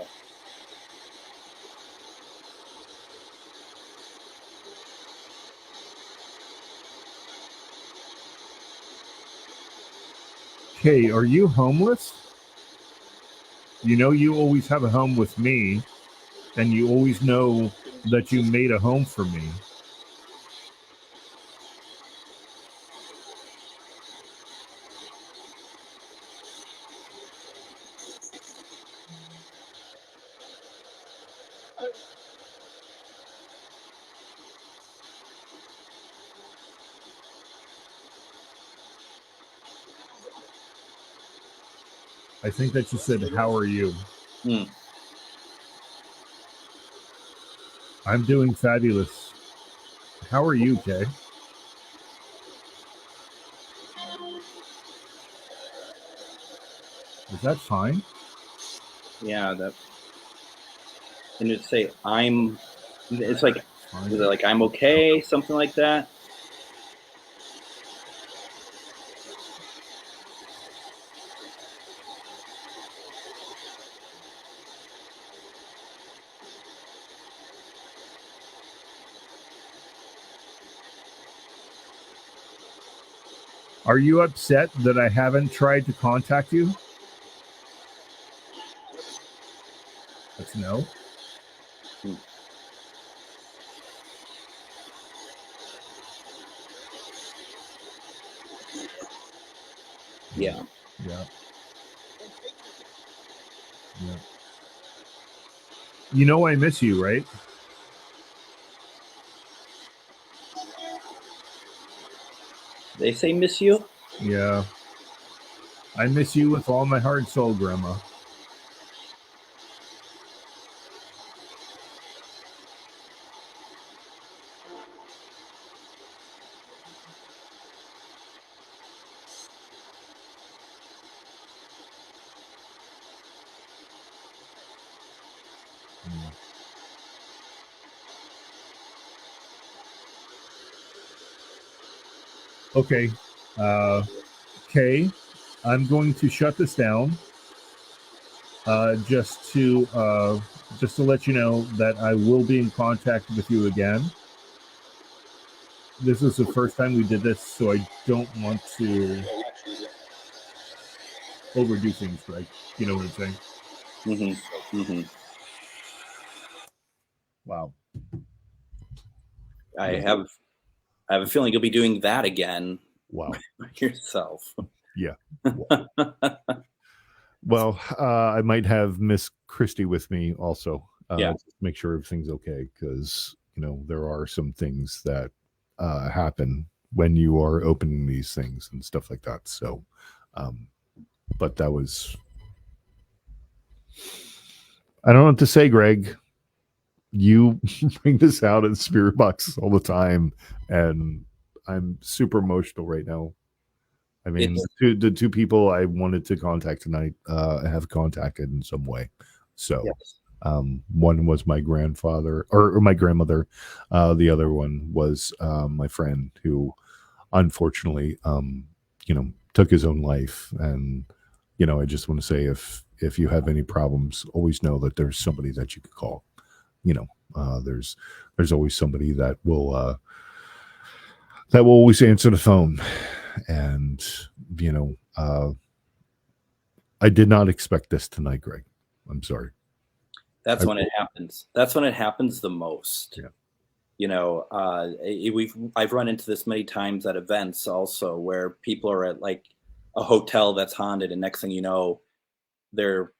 Hey, are you homeless? You know you always have a home with me, and you always know that you made a home for me. I think that you said, "How are you?" Hmm. I'm doing fabulous. How are you, Kay? Is that fine? Yeah, that. And it'd say I'm. It's like, Fine. is it like I'm okay, something like that? Are you upset that I haven't tried to contact you? That's no. Hmm. Yeah. Yeah. Yeah. You know I miss you, right? They say miss you? Yeah. I miss you with all my heart and soul, Grandma. Okay. Kay, I'm going to shut this down. Just to let you know that I will be in contact with you again. This is the first time we did this, so I don't want to overdo things, Greg. You know what I'm saying? Mm-hmm. Mm-hmm. Wow. I have a feeling you'll be doing that again Wow. yourself. Yeah. Well, I might have Miss Christie with me also. Yeah. To make sure everything's okay, because there are some things that happen when you are opening these things and stuff like that. So, but that was, I don't know what to say, Greg. You bring this out at Spirit Box all the time, and I'm super emotional right now. I mean, the two people I wanted to contact tonight have contacted in some way. So, yes. One was my grandfather or my grandmother. The other one was my friend who, unfortunately, took his own life. And I just want to say, if you have any problems, always know that there's somebody that you could call. There's always somebody that will always answer the phone. And I did not expect this tonight, Greg. I'm sorry. That's when it happens. That's when it happens the most. Yeah. I've run into this many times at events also, where people are at like a hotel that's haunted, and next thing you know, their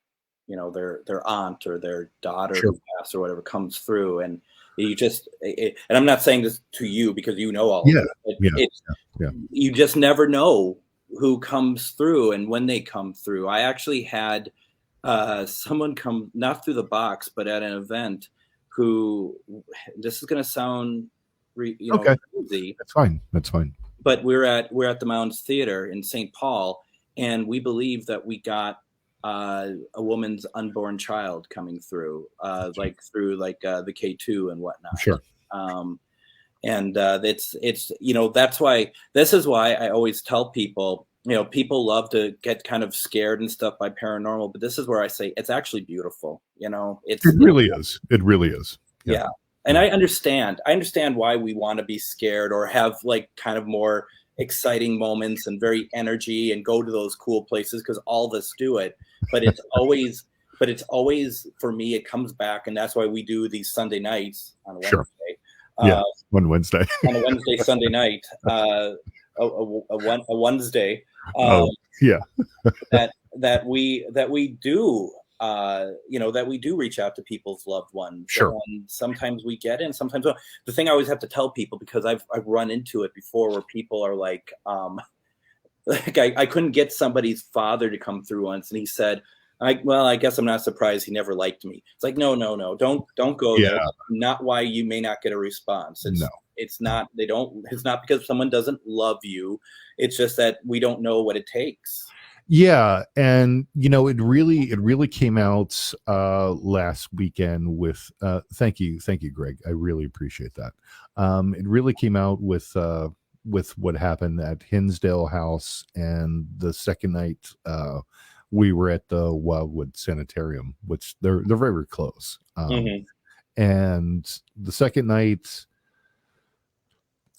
aunt or their daughter Sure. who passed or whatever comes through, and you just and I'm not saying this to you because you know all of it. Yeah. You just never know who comes through and when they come through. I actually had someone come, not through the box, but at an event, who, this is going to sound Okay. crazy. That's fine. But we're at the Mounds Theater in St. Paul, and we believe that we got a woman's unborn child coming through, like the K2 and whatnot. Sure. And it's that's why this is why I always tell people, people love to get kind of scared and stuff by paranormal, but this is where I say it's actually beautiful. It really is. It really is. Yeah. And I understand why we want to be scared or have like kind of more exciting moments and very energy and go to those cool places, because all of us do it. But it's always for me, it comes back, and that's why we do these Sunday nights on Wednesday. Sure. Yeah, one Wednesday. On a Wednesday, Sunday night, a Wednesday. Yeah. that we do. That we do reach out to people's loved ones. Sure. And sometimes we get in, sometimes no. The thing I always have to tell people, because I've run into it before, where people are like, I couldn't get somebody's father to come through once, and he said, I guess I'm not surprised he never liked me. It's like, no, don't go there. Not why you may not get a response. It's not because someone doesn't love you. It's just that we don't know what it takes. Yeah, and it really came out last weekend with thank you, Greg. I really appreciate that. It really came out with what happened at Hinsdale House, and the second night we were at the Wildwood Sanitarium, which they're very, very close. And the second night,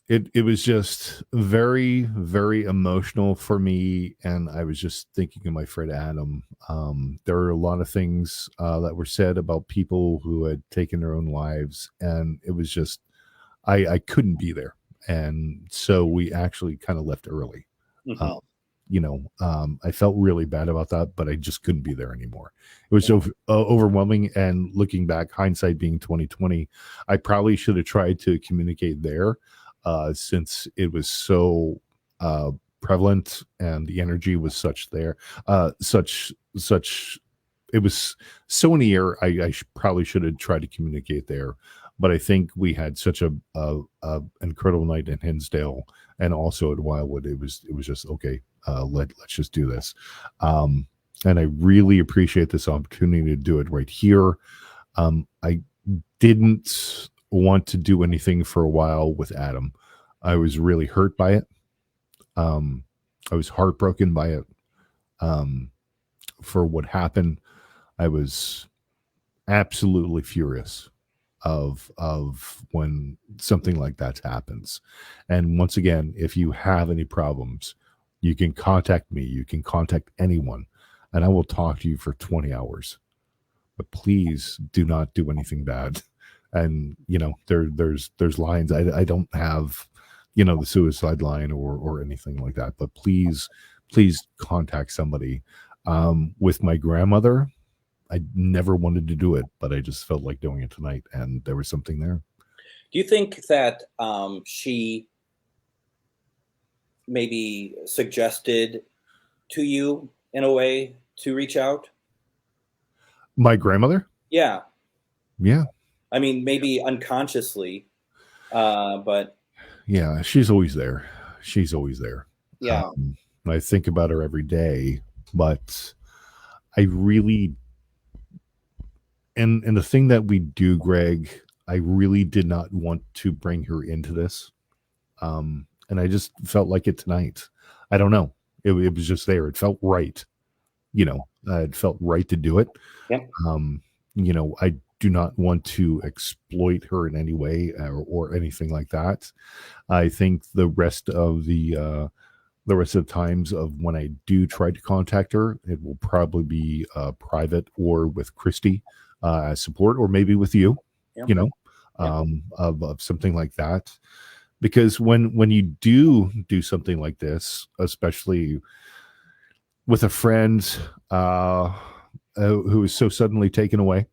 it was just very, very emotional for me. And I was just thinking of my friend Adam. There were a lot of things that were said about people who had taken their own lives. And it was just, I couldn't be there. And so we actually kind of left early. I felt really bad about that, but I just couldn't be there anymore. It was so overwhelming. And looking back, hindsight being 2020, I probably should have tried to communicate there. Since it was so prevalent and the energy was such there, it was so in the air. I probably should have tried to communicate there, but I think we had such a incredible night in Hinsdale and also at Wildwood. It was just okay. Let's just do this, and I really appreciate this opportunity to do it right here. I didn't want to do anything for a while with Adam. I was really hurt by it. I was heartbroken by it. For what happened, I was absolutely furious of when something like that happens. And once again, if you have any problems, you can contact me. You can contact anyone, and I will talk to you for 20 hours. But please do not do anything bad. And there's lines. I don't have the suicide line or anything like that, but please contact somebody. With my grandmother, I never wanted to do it, but I just felt like doing it tonight, and there was something there. Do you think that she maybe suggested to you in a way to reach out? My grandmother? Yeah. I mean, maybe unconsciously, but yeah, she's always there. Yeah. I think about her every day, but I really, and the thing that we do, Greg, I really did not want to bring her into this. And I just felt like it tonight. I don't know. It was just there. It felt right. It felt right to do it. Yep. I do not want to exploit her in any way or anything like that. I think the rest of the times of when I do try to contact her, it will probably be private or with Christy as support, or maybe with you, of something like that. Because when you do something like this, especially with a friend who is so suddenly taken away,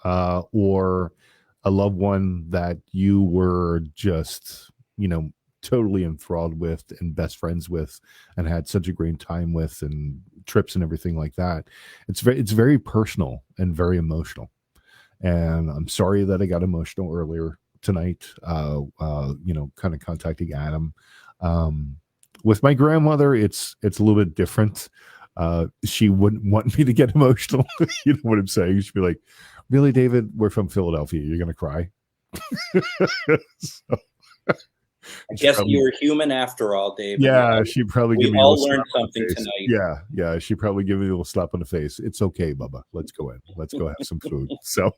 or a loved one that you were just, totally enthralled with and best friends with and had such a great time with, and trips and everything like that. It's very personal and very emotional. And I'm sorry that I got emotional earlier tonight, kind of contacting Adam. With my grandmother, it's a little bit different. She wouldn't want me to get emotional. You know what I'm saying? She'd be like, "Really, David? We're from Philadelphia. You're gonna cry?" So, I she guess probably, you're human after all, David. yeah, she'd probably give We me a little all learned slap on something the face. tonight. Yeah, she'd probably give me a little slap on the face. It's okay, Bubba. Let's go in. Let's go have some food. So,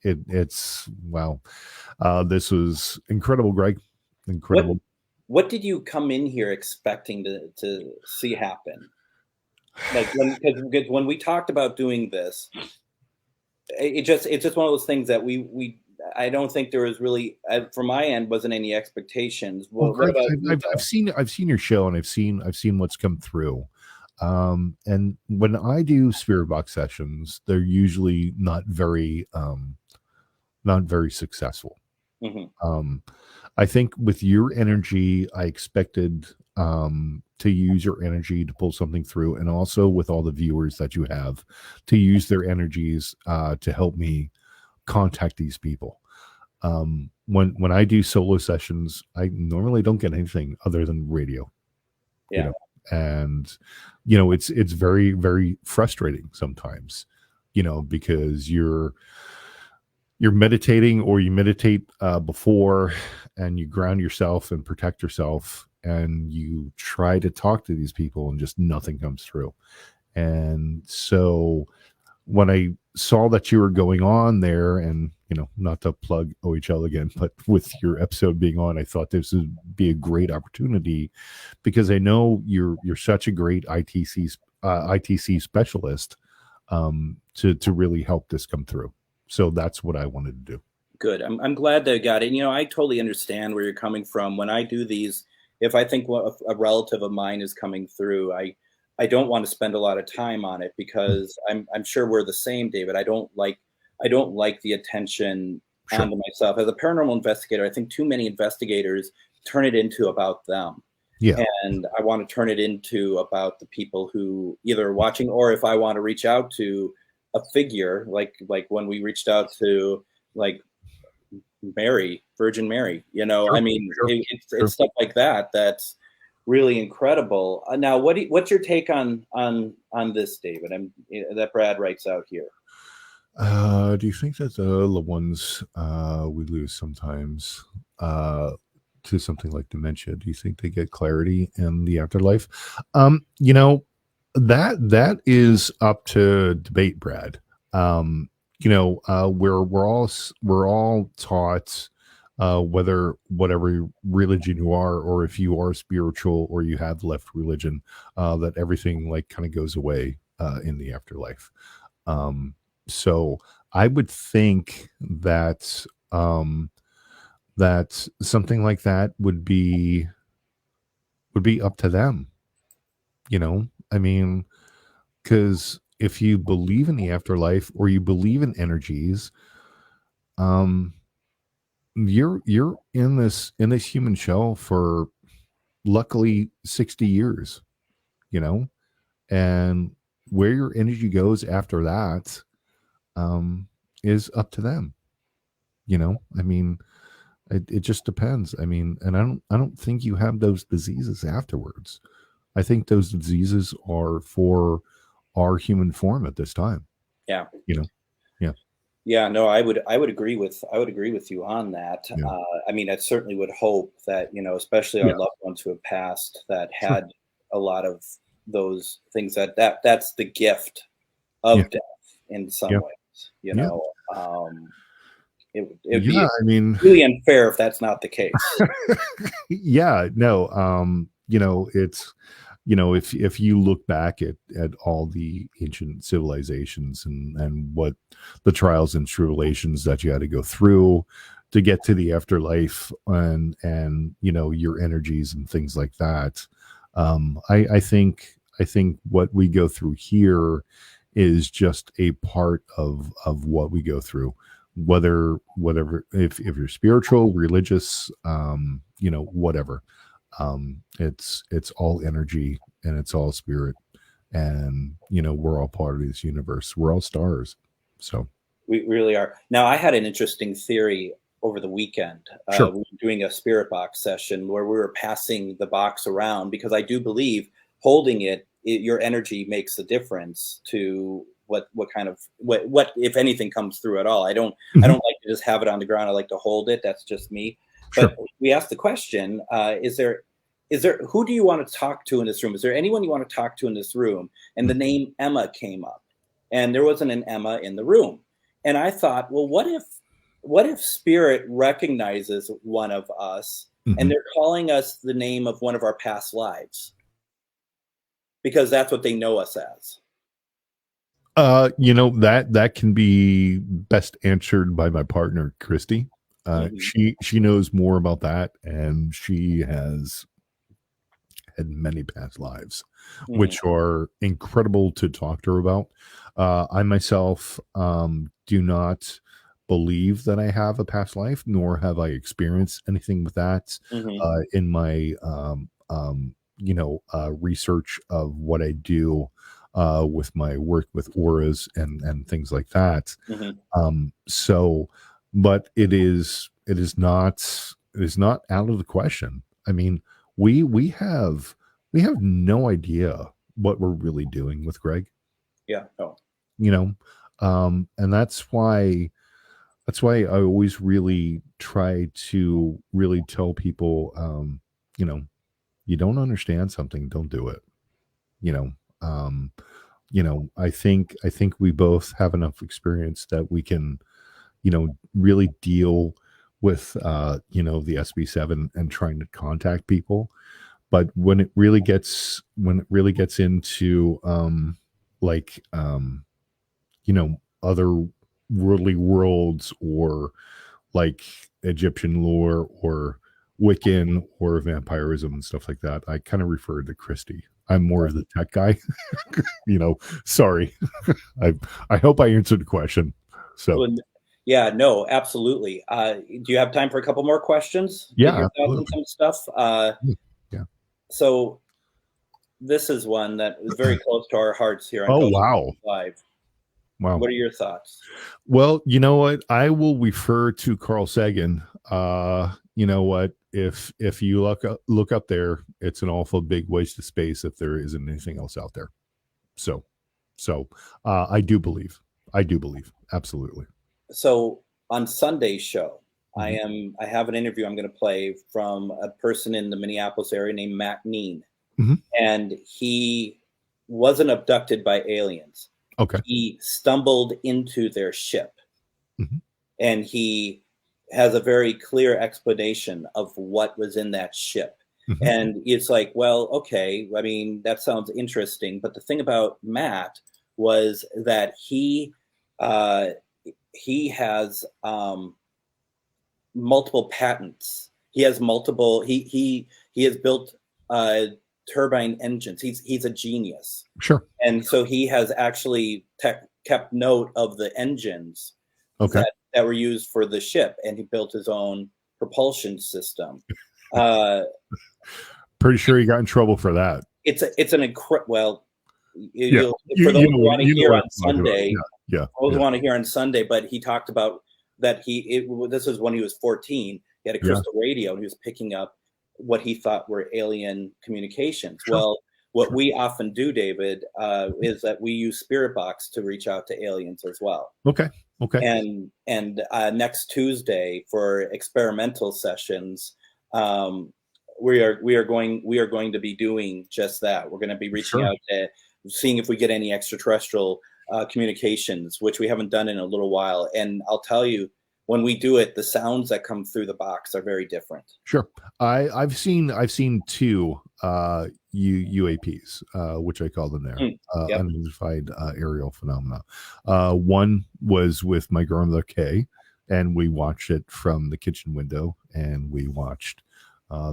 it's wow. This was incredible, Greg. Incredible. What did you come in here expecting to see happen? Like because when we talked about doing this, it's just one of those things that we I don't think there was really from my end wasn't any expectations. Well, What Greg, about you, I've seen your show, and I've seen what's come through. And when I do spirit box sessions, they're usually not very successful. Mhm. I think with your energy, I expected to use your energy to pull something through, and also with all the viewers that you have, to use their energies to help me contact these people. When I do solo sessions, I normally don't get anything other than radio. Yeah. And it's very, very frustrating sometimes, because you're meditating, or you meditate before, and you ground yourself and protect yourself, and you try to talk to these people, and just nothing comes through. And so when I saw that you were going on there, and not to plug OHL again, but with your episode being on, I thought this would be a great opportunity, because I know you're such a great ITC specialist, to really help this come through. So that's what I wanted to do. Good. I'm glad that I got it. I totally understand where you're coming from. When I do these, if I think a relative of mine is coming through, I don't want to spend a lot of time on it, because I'm sure we're the same, David. I don't like the attention Sure. onto myself. As a paranormal investigator, I think too many investigators turn it into about them. Yeah. And I want to turn it into about the people who either are watching, or if I want to reach out to a figure, like when we reached out to like Mary, Virgin Mary, Sure, I mean, sure, it's sure. stuff like that that's really incredible. Now, what's your take on this, David? That Brad writes out here. Do you think that the loved ones we lose sometimes to something like dementia, do you think they get clarity in the afterlife? That is up to debate, Brad. We're all taught, whatever religion you are, or if you are spiritual, or you have left religion, that everything like kind of goes away in the afterlife. So I would think that that something like that would be up to them. I mean, because if you believe in the afterlife, or you believe in energies, you're in this human shell for luckily 60 years, and where your energy goes after that is up to them. I mean, it just depends. I mean, and I don't think you have those diseases afterwards. I think those diseases are for our human form at this time. Yeah. Yeah. Yeah, no, I would agree with you on that. Yeah. I mean, I certainly would hope that, especially our loved ones who have passed, that had a lot of those things, that's the gift of death in some ways, it'd be I mean, really unfair if that's not the case. yeah, no, it's, if you look back at all the ancient civilizations, and what the trials and tribulations that you had to go through to get to the afterlife, and your energies and things like that, I think what we go through here is just a part of what we go through, whatever, if you're spiritual, religious, whatever. It's all energy, and it's all spirit, and we're all part of this universe. We're all stars. So We really are. Now, I had an interesting theory over the weekend. Sure. We were doing a spirit box session where we were passing the box around, because I do believe holding your energy makes a difference to what if anything comes through at all. I don't like to just have it on the ground. I like to hold it. That's just me. Sure. But we asked the question: is there who do you want to talk to in this room? Is there anyone you want to talk to in this room? And the name Emma came up, and there wasn't an Emma in the room. And I thought, well, what if spirit recognizes one of us and they're calling us the name of one of our past lives, because that's what they know us as? That can be best answered by my partner, Christy. She knows more about that, and she has had many past lives, which are incredible to talk to her about. I myself do not believe that I have a past life, nor have I experienced anything with that in my research of what I do with my work with auras and things like that. But it is not out of the question. I mean, we have no idea what we're really doing with Greg. Yeah. Oh. And that's why I always really try to really tell people, you don't understand something, don't do it. I think we both have enough experience that we can, really deal with, the SB7 and trying to contact people. But when it really gets into, other worldly worlds, or like Egyptian lore or Wiccan or vampirism and stuff like that, I kind of refer to Christy. I'm more of the tech guy. Sorry. I hope I answered the question. So yeah, no, absolutely. Do you have time for a couple more questions? Yeah, some stuff. Yeah. So this is one that is very close to our hearts here on Ghostbox wow. Live. Wow. What are your thoughts? Well, you know what? I will refer to Carl Sagan. You know what? If you look up there, it's an awful big waste of space if there isn't anything else out there. So I do believe. Absolutely. So on Sunday's show, I have an interview I'm going to play from a person in the Minneapolis area named Matt Neen. And he wasn't abducted by aliens. Okay. He stumbled into their ship, and he has a very clear explanation of what was in that ship. And it's like, well, okay, I mean, that sounds interesting. But the thing about Matt was that he has multiple patents. He has multiple. He has built turbine engines. He's a genius. Sure. And so he has actually kept note of the engines that were used for the ship, and he built his own propulsion system. Pretty sure he got in trouble for that. It's an incredible. Well, Yeah. For those who want to hear on Sunday, want to hear on Sunday. But he talked about that this was when he was 14. He had a crystal radio, and he was picking up what he thought were alien communications. Sure. Well, what we often do, David, is that we use Spirit Box to reach out to aliens as well. Okay. And next Tuesday for experimental sessions, we are going to be doing just that. We're going to be reaching out to seeing if we get any extraterrestrial communications, which we haven't done in a little while. And I'll tell you, when we do it, the sounds that come through the box are very different. Sure. I've seen two UAPs, which I call them there, unidentified aerial phenomena. One was with my grandmother Kay, and we watched it from the kitchen window, and we watched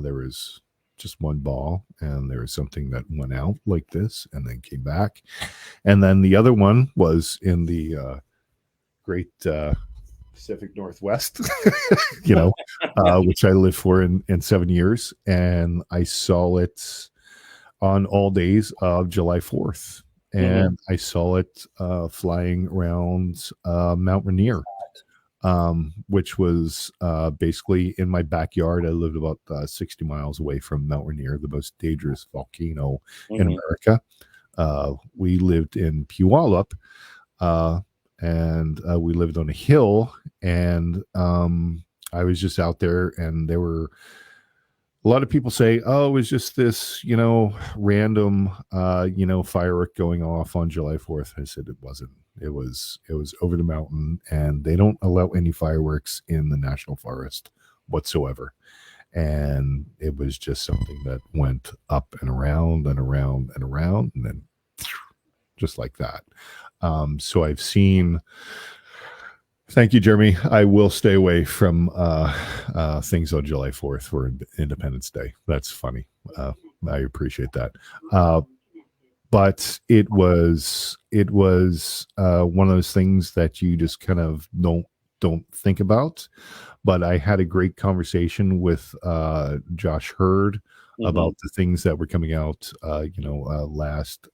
there was just one ball, and there was something that went out like this and then came back. And then the other one was in the great Pacific Northwest, which I lived for in 7 years, and I saw it on all days of July 4th, and I saw it flying around Mount Rainier which was basically in my backyard. I lived about 60 miles away from Mount Rainier, the most dangerous volcano in Mhm. America. We lived in Puyallup, and we lived on a hill, and I was just out there, and there were a lot of people say, oh, it was just this, random, firework going off on July 4th. I said it wasn't. It was over the mountain, and they don't allow any fireworks in the national forest whatsoever. And it was just something that went up and around and around and around, and then just like that. So I've seen. Thank you, Jeremy. I will stay away from things on July 4th or Independence Day. That's funny. I appreciate that. But it was one of those things that you just kind of don't think about. But I had a great conversation with Josh Hurd about the things that were coming out, last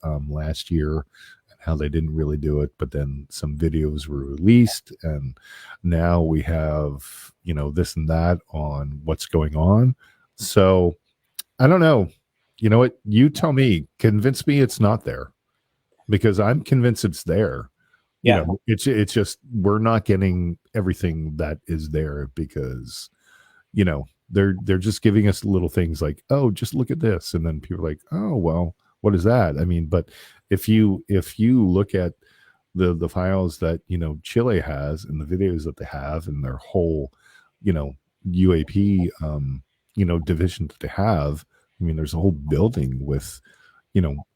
year, and how they didn't really do it. But then some videos were released, and now we have this and that on what's going on. So I don't know. You know what? You tell me. Convince me it's not there, because I'm convinced it's there. Yeah. It's just we're not getting everything that is there, because they're just giving us little things like, oh, just look at this, and then people are like, oh, well, what is that? I mean, but if you look at the files that Chile has, and the videos that they have, and their whole UAP division that they have, I mean, there's a whole building with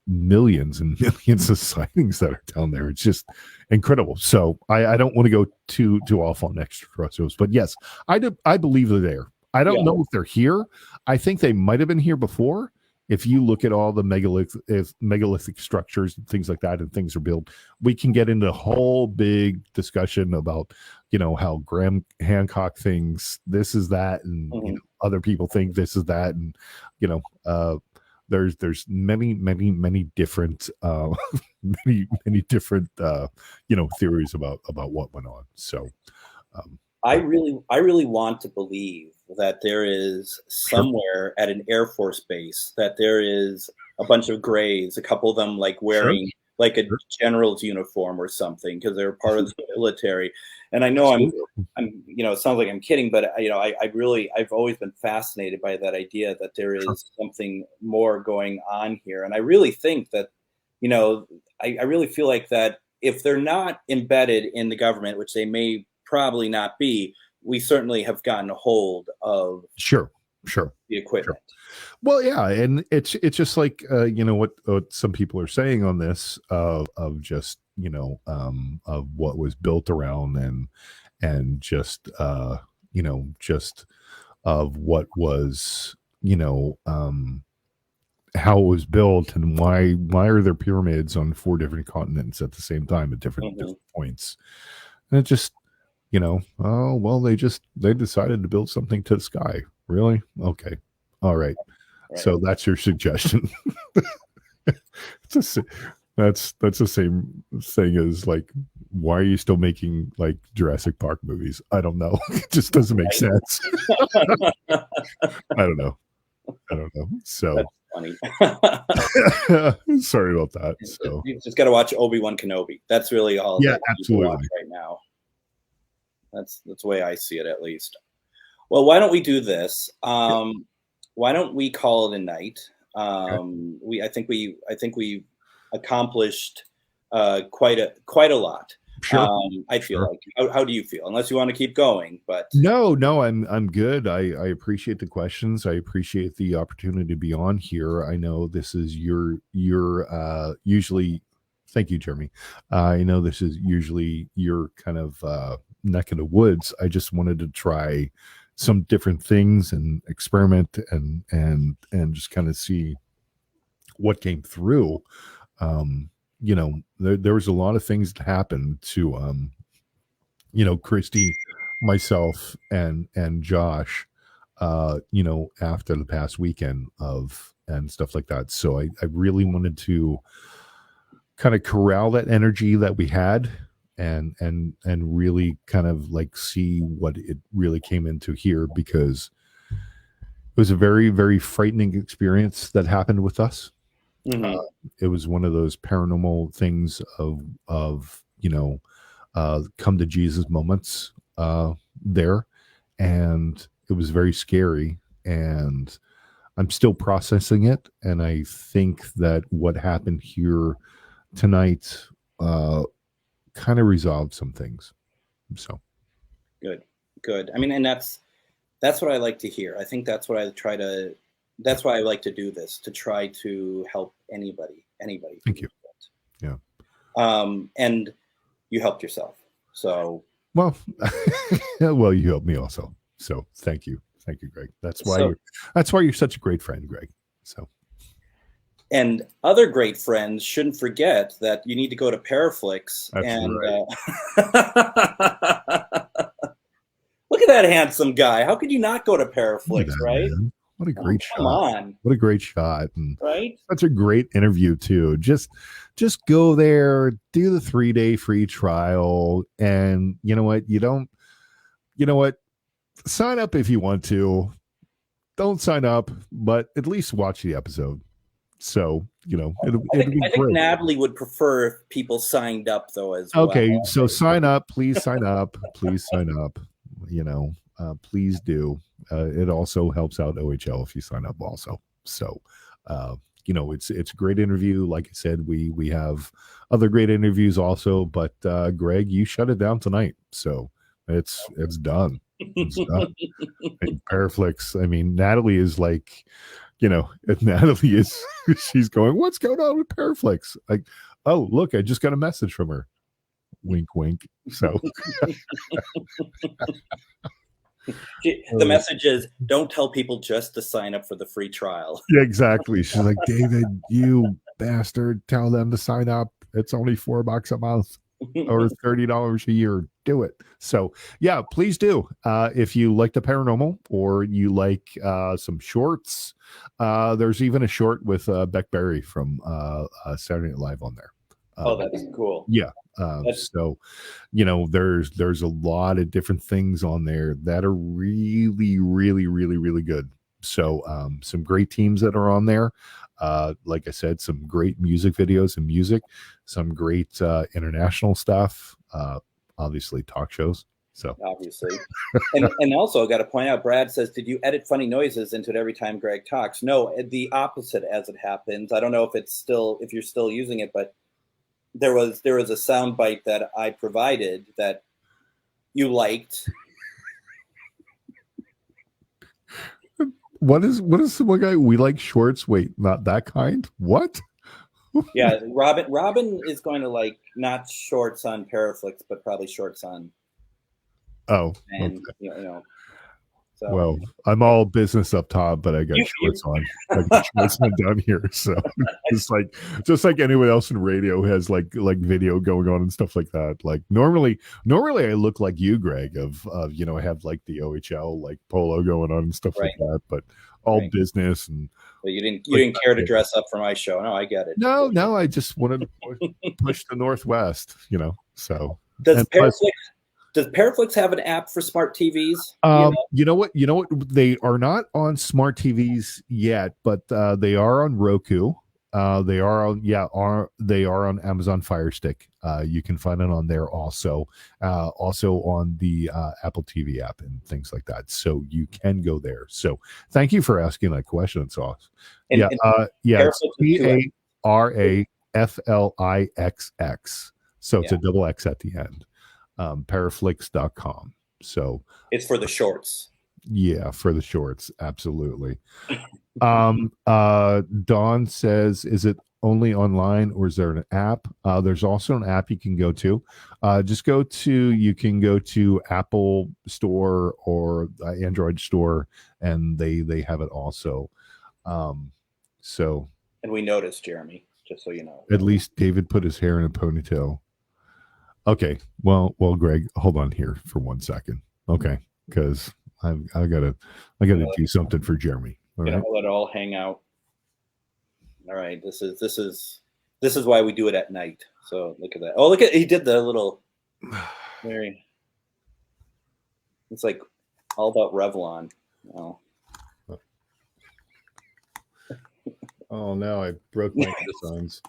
millions and millions of sightings that are down there. It's just incredible. So I don't want to go too off on extraterrestrials, but yes, I believe they're there. I don't know if they're here. I think they might have been here before. If you look at all the megalithic structures and things like that, and things are built, we can get into a whole big discussion about how Graham Hancock thinks this is that, and other people think this is that, and there's many different many different theories about what went on. So I really want to believe that there is somewhere at an Air Force base that there is a bunch of grays, a couple of them like wearing like a general's uniform or something, because they're part of the military. And I know I'm it sounds like I'm kidding, but I've always been fascinated by that idea that there is something more going on here. And I really think that, I really feel like that if they're not embedded in the government, which they may probably not be, we certainly have gotten a hold of sure the equipment. Well, yeah, and it's just like what some people are saying on this of just of what was built around, and just just of what was how it was built, and why are there pyramids on 4 different continents at the same time at different points. And it just oh well, they decided to build something to the sky. Really? Okay. All right. So that's your suggestion. That's the same thing as like, why are you still making like Jurassic Park movies? I don't know. It just doesn't make sense. I don't know. So that's funny. Sorry about that. So you just got to watch Obi-Wan Kenobi. That's really all. Yeah, that absolutely. watch right now. That's the way I see it, at least. Well, why don't we do this? Why don't we call it a night? I think we accomplished quite a lot. Sure. I feel like. How do you feel? Unless you want to keep going, but no, I'm good. I appreciate the questions. I appreciate the opportunity to be on here. I know this is your usually. Thank you, Jeremy. I know this is usually your kind of neck of the woods. I just wanted to try some different things and experiment and just kind of see what came through. There was a lot of things that happened to Christy, myself, and Josh after the past weekend and stuff like that. So I really wanted to kind of corral that energy that we had and really kind of like see what it really came into here, because it was a very, very frightening experience that happened with us. Mhm. It was one of those paranormal things of come to Jesus moments there, and it was very scary, and I'm still processing it, and I think that what happened here tonight kind of resolved some things. So Good. I mean, and that's what I like to hear. I think that's what I try to. That's why I like to do this, to try to help anybody. thank you. Yeah. And you helped yourself. So Well, well, you helped me also. So thank you, Greg. That's why you're such a great friend, Greg. So. And other great friends shouldn't forget that you need to go to Paraflix. That's And right. look at that handsome guy. How could you not go to Look Paraflix, at that, right? man. What a great Come shot. on, What a great shot. And right? such a great interview too. Just go there, do the 3-day free trial, and you know what? Sign up if you want to. Don't sign up, but at least watch the episode. So, it'll I be think great. Natalie would prefer if people signed up though as Okay, well. so sign up. Please sign up. Please sign up. Please do. It also helps out OHL if you sign up also. So, it's a great interview. Like I said, we have other great interviews also, but Greg, you shut it down tonight. So it's done. It's done. And Paraflix, I mean, Natalie is like, Natalie is, she's going, what's going on with Paraflix? Like, oh, look, I just got a message from her. Wink, wink. So the message is, don't tell people just to sign up for the free trial. yeah, exactly. She's like, David, you bastard, tell them to sign up. It's only $4 a month or $30 a year. Do it. So yeah, please do. If you like the paranormal or you like some shorts, there's even a short with Beck Berry from Saturday Night Live on there. Oh, that's cool. Yeah. So, there's a lot of different things on there that are really, really, really, really good. So, some great teams that are on there. Like I said, some great music videos and music, some great international stuff. Obviously, talk shows. So obviously, and also I got to point out, Brad says, "Did you edit funny noises into it every time Greg talks?" No, the opposite as it happens. I don't know if you're still using it, but there was a sound bite that I provided that you liked. What is the one guy? We like shorts. Wait, not that kind. What? Yeah, Robin is going to like not shorts on Paraflix, but probably shorts on. Oh, and okay. So. Well, I'm all business up top, but I got shorts on. I got shorts on down here, so it's like just like anyone else in radio has like video going on and stuff like that. Like normally I look like you, Greg, of I have like the OHL like polo going on and stuff like that, but all business. And but you didn't care to dress up for my show. No, I get it. No, I just wanted to push the Northwest, So does Paraflix have an app for smart TVs? You know what? They are not on smart TVs yet, but they are on Roku. They are on Amazon Fire Stick. You can find it on there also. Also on the Apple TV app and things like that. So you can go there. So thank you for asking that question, Sauce. It's Paraflix. So it's a double X at the end. Paraflix.com. So it's for the shorts. Yeah, for the shorts, absolutely. Dawn says, is it only online or is there an app? There's also an app you can go to. You can go to Apple Store or Android Store, and they have it also. And we noticed, Jeremy, just so you know. At least David put his hair in a ponytail. Okay, well, Greg, hold on here for 1 second. Okay, because I gotta do something for Jeremy. All right, let it all hang out. All right, this is why we do it at night. So look at that. Oh, he did the little Very. It's like all about Revlon. Oh. Oh, now I broke my headphones.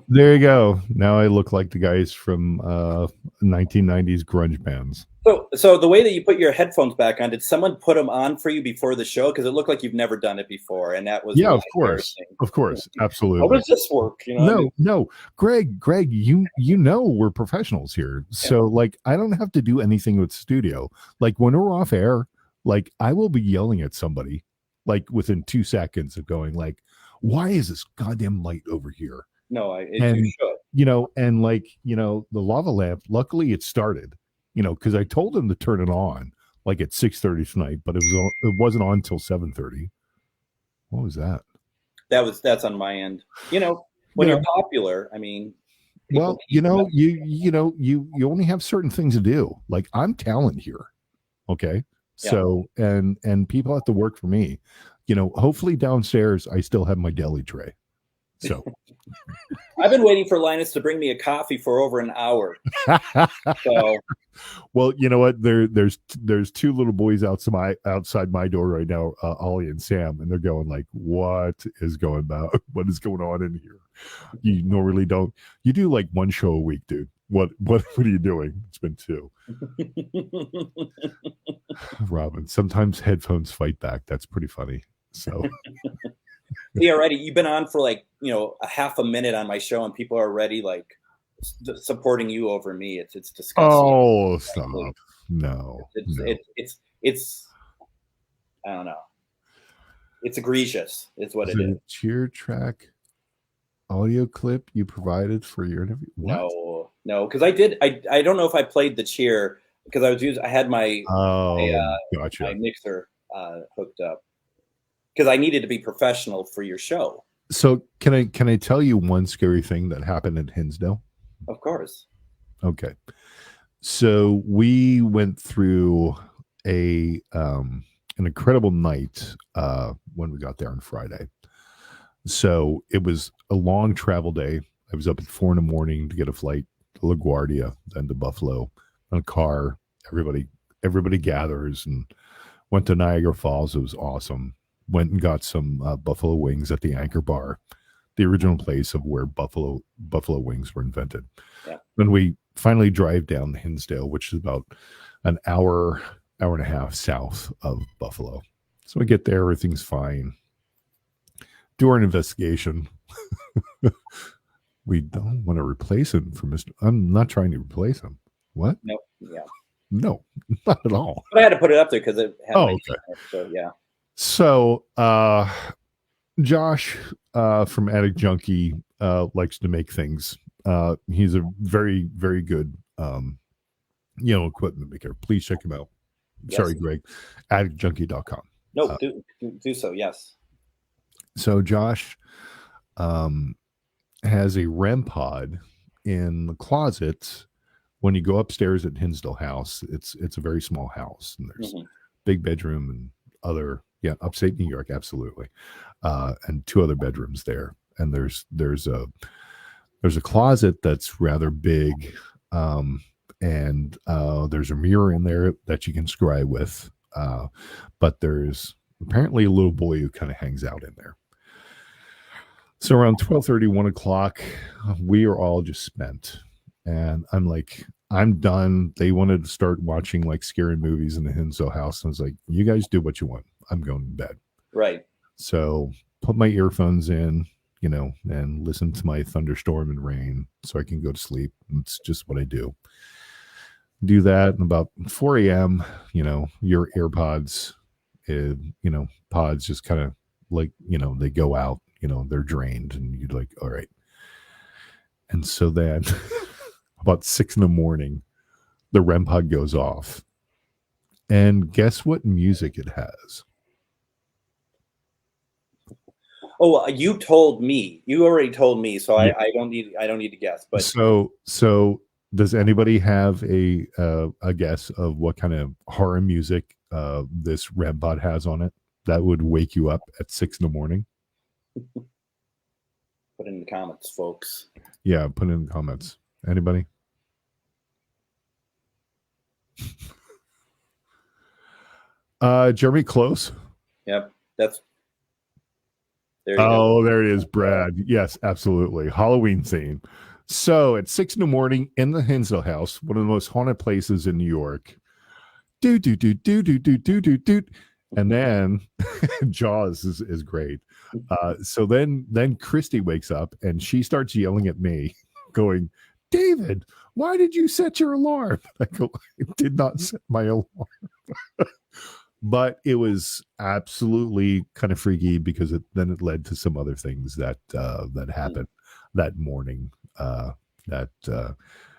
There you go. Now I look like the guys from 1990s grunge bands. So the way that you put your headphones back on, did someone put them on for you before the show? Because it looked like you've never done it before, and that was Yeah, really of course, How absolutely. does this work? You know, I mean, No, Greg, you know we're professionals here, so like I don't have to do anything with studio. Like when we're off air, like I will be yelling at somebody, like within 2 seconds of going, like, why is this goddamn light over here? no, And you should. you know, and like the lava lamp. Luckily, it started. Because I told him to turn it on like at 6:30 tonight, but it wasn't on until 7:30. What was that? That's on my end. You know, when you're popular, I mean, Well, you only have certain things to do. Like I'm talent here. Okay. Yeah. So and people have to work for me. Hopefully downstairs I still have my deli tray. So I've been waiting for Linus to bring me a coffee for over an hour. So well, you know what? There's two little boys outside my door right now, Ollie and Sam, and they're going like, "What is going on? What is going on in here?" You normally don't. You do like one show a week, dude. What are you doing? It's been 2. Robin, sometimes headphones fight back. That's pretty funny. So yeah, already you've been on for like a half a minute on my show, and people are already like supporting you over me. It's disgusting. Oh, stop! No, it's I don't know. It's egregious. Is what it is. Cheer track audio clip you provided for your interview? What? No, because I don't know if I played the cheer because I had my gotcha. my mixer hooked up because I needed to be professional for your show. So can I tell you one scary thing that happened at Hinsdale? Of course. Okay. So we went through an incredible night when we got there on Friday. So it was a long travel day. I was up at 4 a.m. to get a flight to LaGuardia, then to Buffalo in a car. Everybody gathers and went to Niagara Falls. It was awesome. Went and got some buffalo wings at the Anchor Bar, the original place of where buffalo wings were invented. Yeah. Then we finally drive down to Hinsdale, which is about an hour and a half south of Buffalo. So we get there, everything's fine. Do our investigation. We don't want to replace him for Mr. I'm not trying to replace him. What? No. Yeah. No, not at all. But I had to put it up there because it had okay. So yeah. So Josh from Attic Junkie likes to make things. He's a very, very good equipment maker. Please check him out. Yes. Sorry, Greg. AtticJunkie.com. No, do so, yes. So Josh has a REM pod in the closet. When you go upstairs at Hinsdale House, it's a very small house, and there's big bedroom and other upstate New York, absolutely, and 2 other bedrooms there, and there's a closet that's rather big, and there's a mirror in there that you can scry with, but there's apparently a little boy who kind of hangs out in there. So around 12:30, 1 o'clock, we are all just spent. And I'm like, I'm done. They wanted to start watching like scary movies in the Hinsdale house. And I was like, you guys do what you want. I'm going to bed. Right. So put my earphones in, and listen to my thunderstorm and rain so I can go to sleep. It's just what I do. Do that. And about 4 a.m., your AirPods, pods just kind of like, they go out, they're drained, and you're like, all right. And so then about 6 a.m, the REM pod goes off. And guess what music it has? Oh, you told me. You already told me, so yeah. I don't need to guess. But so does anybody have a guess of what kind of horror music this REM pod has on it that would wake you up at 6 a.m? Put it in the comments, folks. Yeah, put it in the comments. Anybody? Jeremy Close. Yep, that's there. You Oh, go. there it is, Brad. Yes, absolutely. Halloween theme. So at 6 a.m. in the Hinsdale House, one of the most haunted places in New York. Do do do do do do do do do. And then Jaws is great. So then Christy wakes up and she starts yelling at me, going, David, why did you set your alarm? I go, I did not set my alarm. But it was absolutely kind of freaky because then it led to some other things that happened that morning.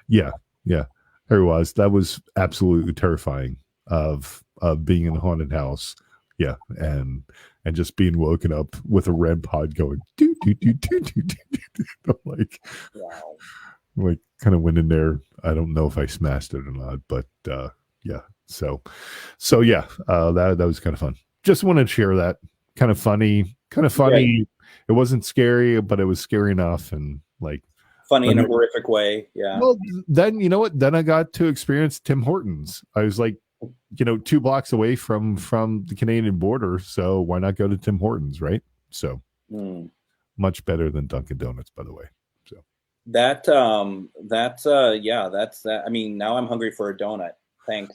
Yeah, there was. That was absolutely terrifying of being in a haunted house. Yeah, and just being woken up with a REM pod going doo doo doo doo doo doo. Like, Wow. like kind of went in there. I don't know if I smashed it or not, but yeah. So yeah, that was kind of fun. Just wanted to share that. Kind of funny. Right. It wasn't scary, but it was scary enough, and like Funny in but a it- horrific way. Yeah. well, then you know what? Then I got to experience Tim Hortons. I was like, 2 blocks away from the Canadian border, so why not go to Tim Hortons, right? So Mm. much better than Dunkin' Donuts, by the way. So That's yeah, that's that. I mean, now I'm hungry for a donut. Thanks.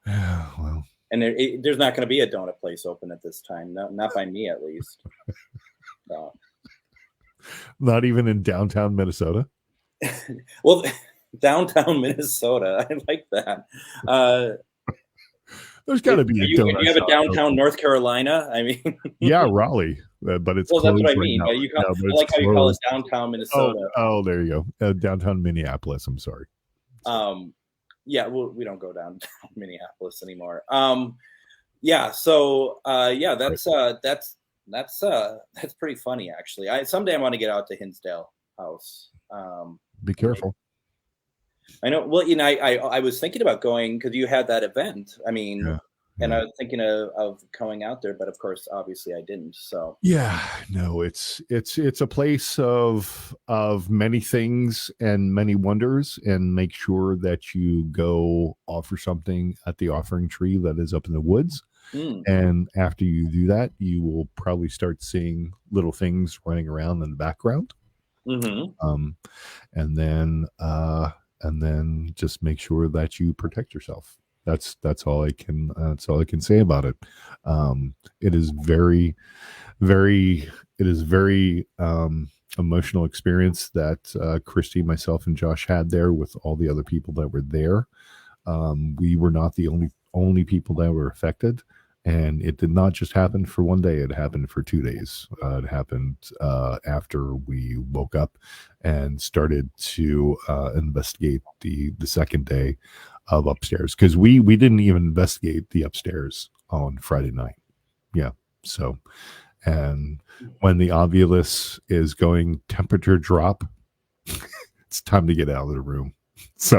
well, And there's not going to be a donut place open at this time. No, not by me, at least. No. not even in downtown Minnesota. Well, downtown Minnesota, I like that. There's got to Do be a you donut have a shop downtown open. North Carolina? I mean, Yeah, Raleigh, but it's well, that's closed what I right mean. now. But you No, but I it's like how you call it closed. downtown Minnesota. Oh, there you go. Downtown Minneapolis. I'm sorry. Yeah, well, we don't go down Minneapolis anymore. Yeah, so yeah, that's pretty funny actually. Someday I want to get out to Hinsdale House. Be careful. I know. Well, I was thinking about going because you had that event. I mean, Yeah. and Yeah. I was thinking of going out there, but of course, obviously, I didn't. So Yeah, no, it's a place of many things and many wonders, and make sure that you go offer something at the offering tree that is up in the woods. And after you do that, you will probably start seeing little things running around in the background. Mm-hmm. And then just make sure that you protect yourself. That's all I can say about it. It is very emotional experience that Christy, myself, and Josh had there with all the other people that were there. We were not the only people that were affected, and it did not just happen for one day. It happened for 2 days. It happened after we woke up and started to investigate the second day of upstairs, because we didn't even investigate the upstairs on Friday night. Yeah. So, and when the ovulus is going temperature drop, it's time to get out of the room. So,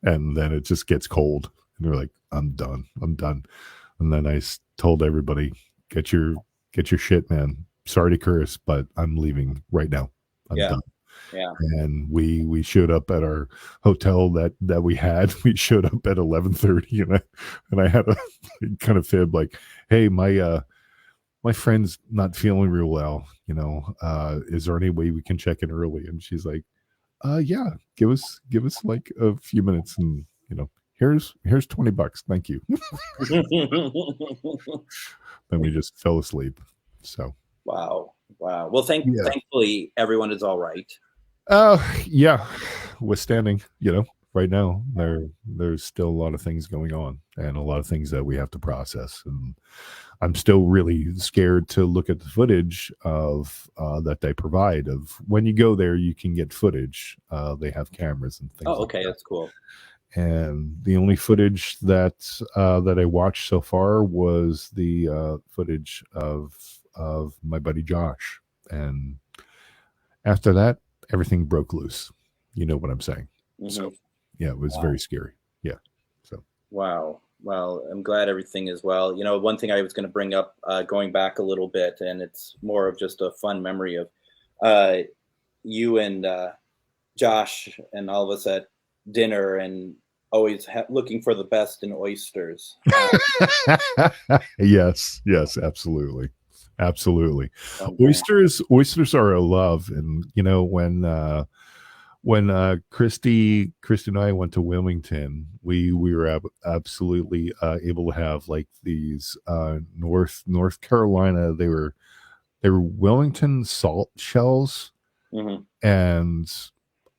and then it just gets cold, and we're like, I'm done. And then I told everybody, get your shit, man. Sorry to curse, but I'm leaving right now. I'm done. Yeah. And we showed up at our hotel that we had. We showed up at 11:30, and I had a kind of fib like, hey, my friend's not feeling real well. Is there any way we can check in early? And she's like, yeah, give us like a few minutes, and here's $20. Thank you. Then we just fell asleep. So Wow. Well, thankfully everyone is all right. Yeah, withstanding, right now there's still a lot of things going on, and a lot of things that we have to process, and I'm still really scared to look at the footage of that they provide. Of when you go there, you can get footage. They have cameras and things. Oh, okay, like that. that's cool. And the only footage that I watched so far was the footage of my buddy Josh, and after that, everything broke loose. You know what I'm saying? Mm-hmm. So yeah, it was very scary. Yeah. So wow. Well, I'm glad everything is well. One thing I was going to bring up, going back a little bit, and it's more of just a fun memory of you and Josh and all of us at dinner, and always looking for the best in oysters. Yes, absolutely. Absolutely. Okay. Oysters are a love. And when Christy and I went to Wilmington, we were absolutely able to have like these North Carolina. They were Wilmington salt shells, and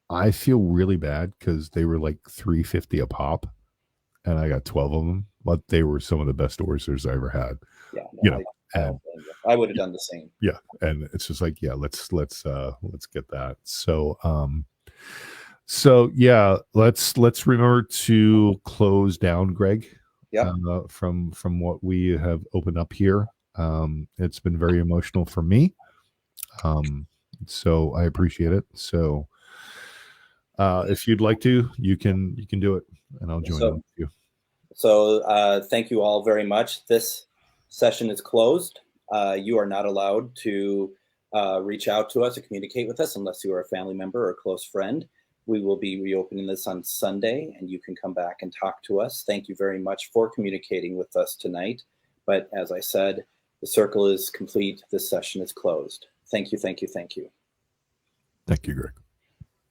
I feel really bad because they were like $3.50 a pop, and I got 12 of them. But they were some of the best oysters I ever had. Yeah, I would have done the same. Yeah, and it's just like, let's get that. So yeah, let's remember to close down, Greg. Yeah. From what we have opened up here, it's been very emotional for me. So I appreciate it. So if you'd like to, you can do it, and I'll join in with you. So thank you all very much. This session is closed. You are not allowed to reach out to us or communicate with us unless you are a family member or a close friend. We will be reopening this on Sunday, and you can come back and talk to us. Thank you very much for communicating with us tonight. But as I said, the circle is complete. This session is closed. Thank you, thank you, thank you. Thank you, Greg.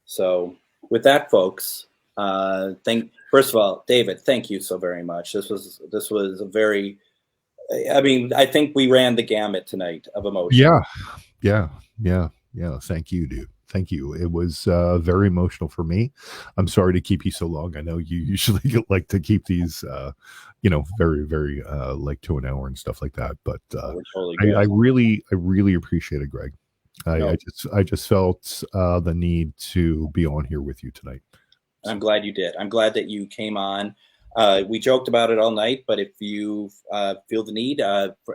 So with that, folks, first of all, David, thank you so very much. This was a very, I think we ran the gamut tonight of emotion. Yeah. Thank you, dude. Thank you. It was very emotional for me. I'm sorry to keep you so long. I know you usually like to keep these, very, very like to an hour and stuff like that. But totally I really appreciate it, Greg. I just felt the need to be on here with you tonight. I'm glad you did. I'm glad that you came on. We joked about it all night, but if you feel the need,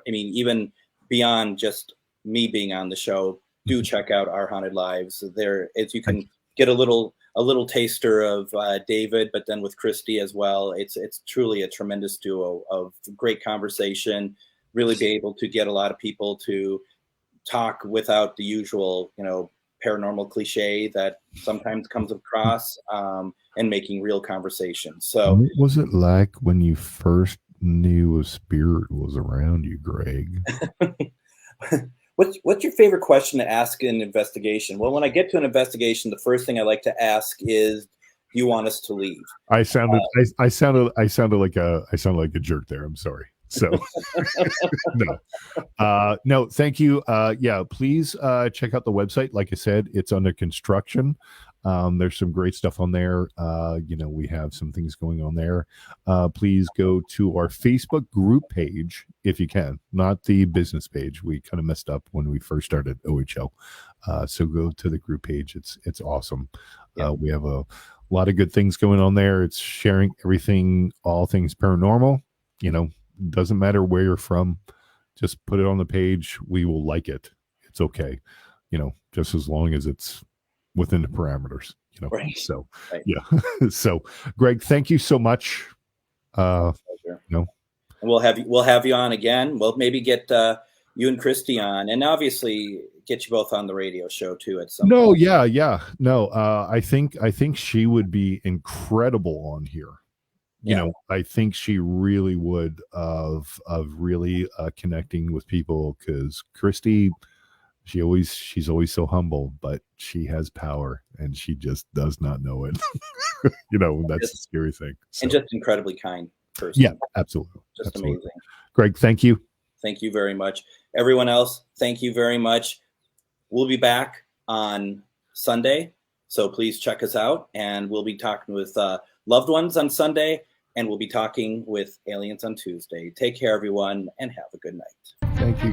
even beyond just me being on the show, do check out Our Haunted Lives. There, as you can get a little taster of David, but then with Christy as well. It's truly a tremendous duo of great conversation. Really be able to get a lot of people to talk without the usual, paranormal cliche that sometimes comes across, and making real conversations. So, what was it like when you first knew a spirit was around you, Greg? What's your favorite question to ask in an investigation? Well, when I get to an investigation, the first thing I like to ask is, "Do you want us to leave?" I sounded like a jerk there. I'm sorry. So no, thank you. Please check out the website. Like I said, it's under construction. There's some great stuff on there. We have some things going on there. Please go to our Facebook group page if you can, not the business page. We kind of messed up when we first started OHL. So go to the group page. It's awesome. Yeah. We have a lot of good things going on there. It's sharing everything, all things paranormal. Doesn't matter where you're from. Just put it on the page. We will like it. It's okay. Just as long as it's within the parameters, Right. So, right. Yeah. So, Greg, thank you so much. Pleasure. And we'll have you on again. We'll maybe get you and Christy on, and obviously get you both on the radio show too at some point. Yeah. No, I think she would be incredible on here. I think she really would of really connecting with people, because Christy, she's always so humble, but she has power and she just does not know it. That's the scary thing. So. And just incredibly kind person. Yeah, absolutely. Just amazing. Greg, thank you. Thank you very much. Everyone else, thank you very much. We'll be back on Sunday, so please check us out, and we'll be talking with loved ones on Sunday, and we'll be talking with aliens on Tuesday. Take care, everyone, and have a good night. Thank you.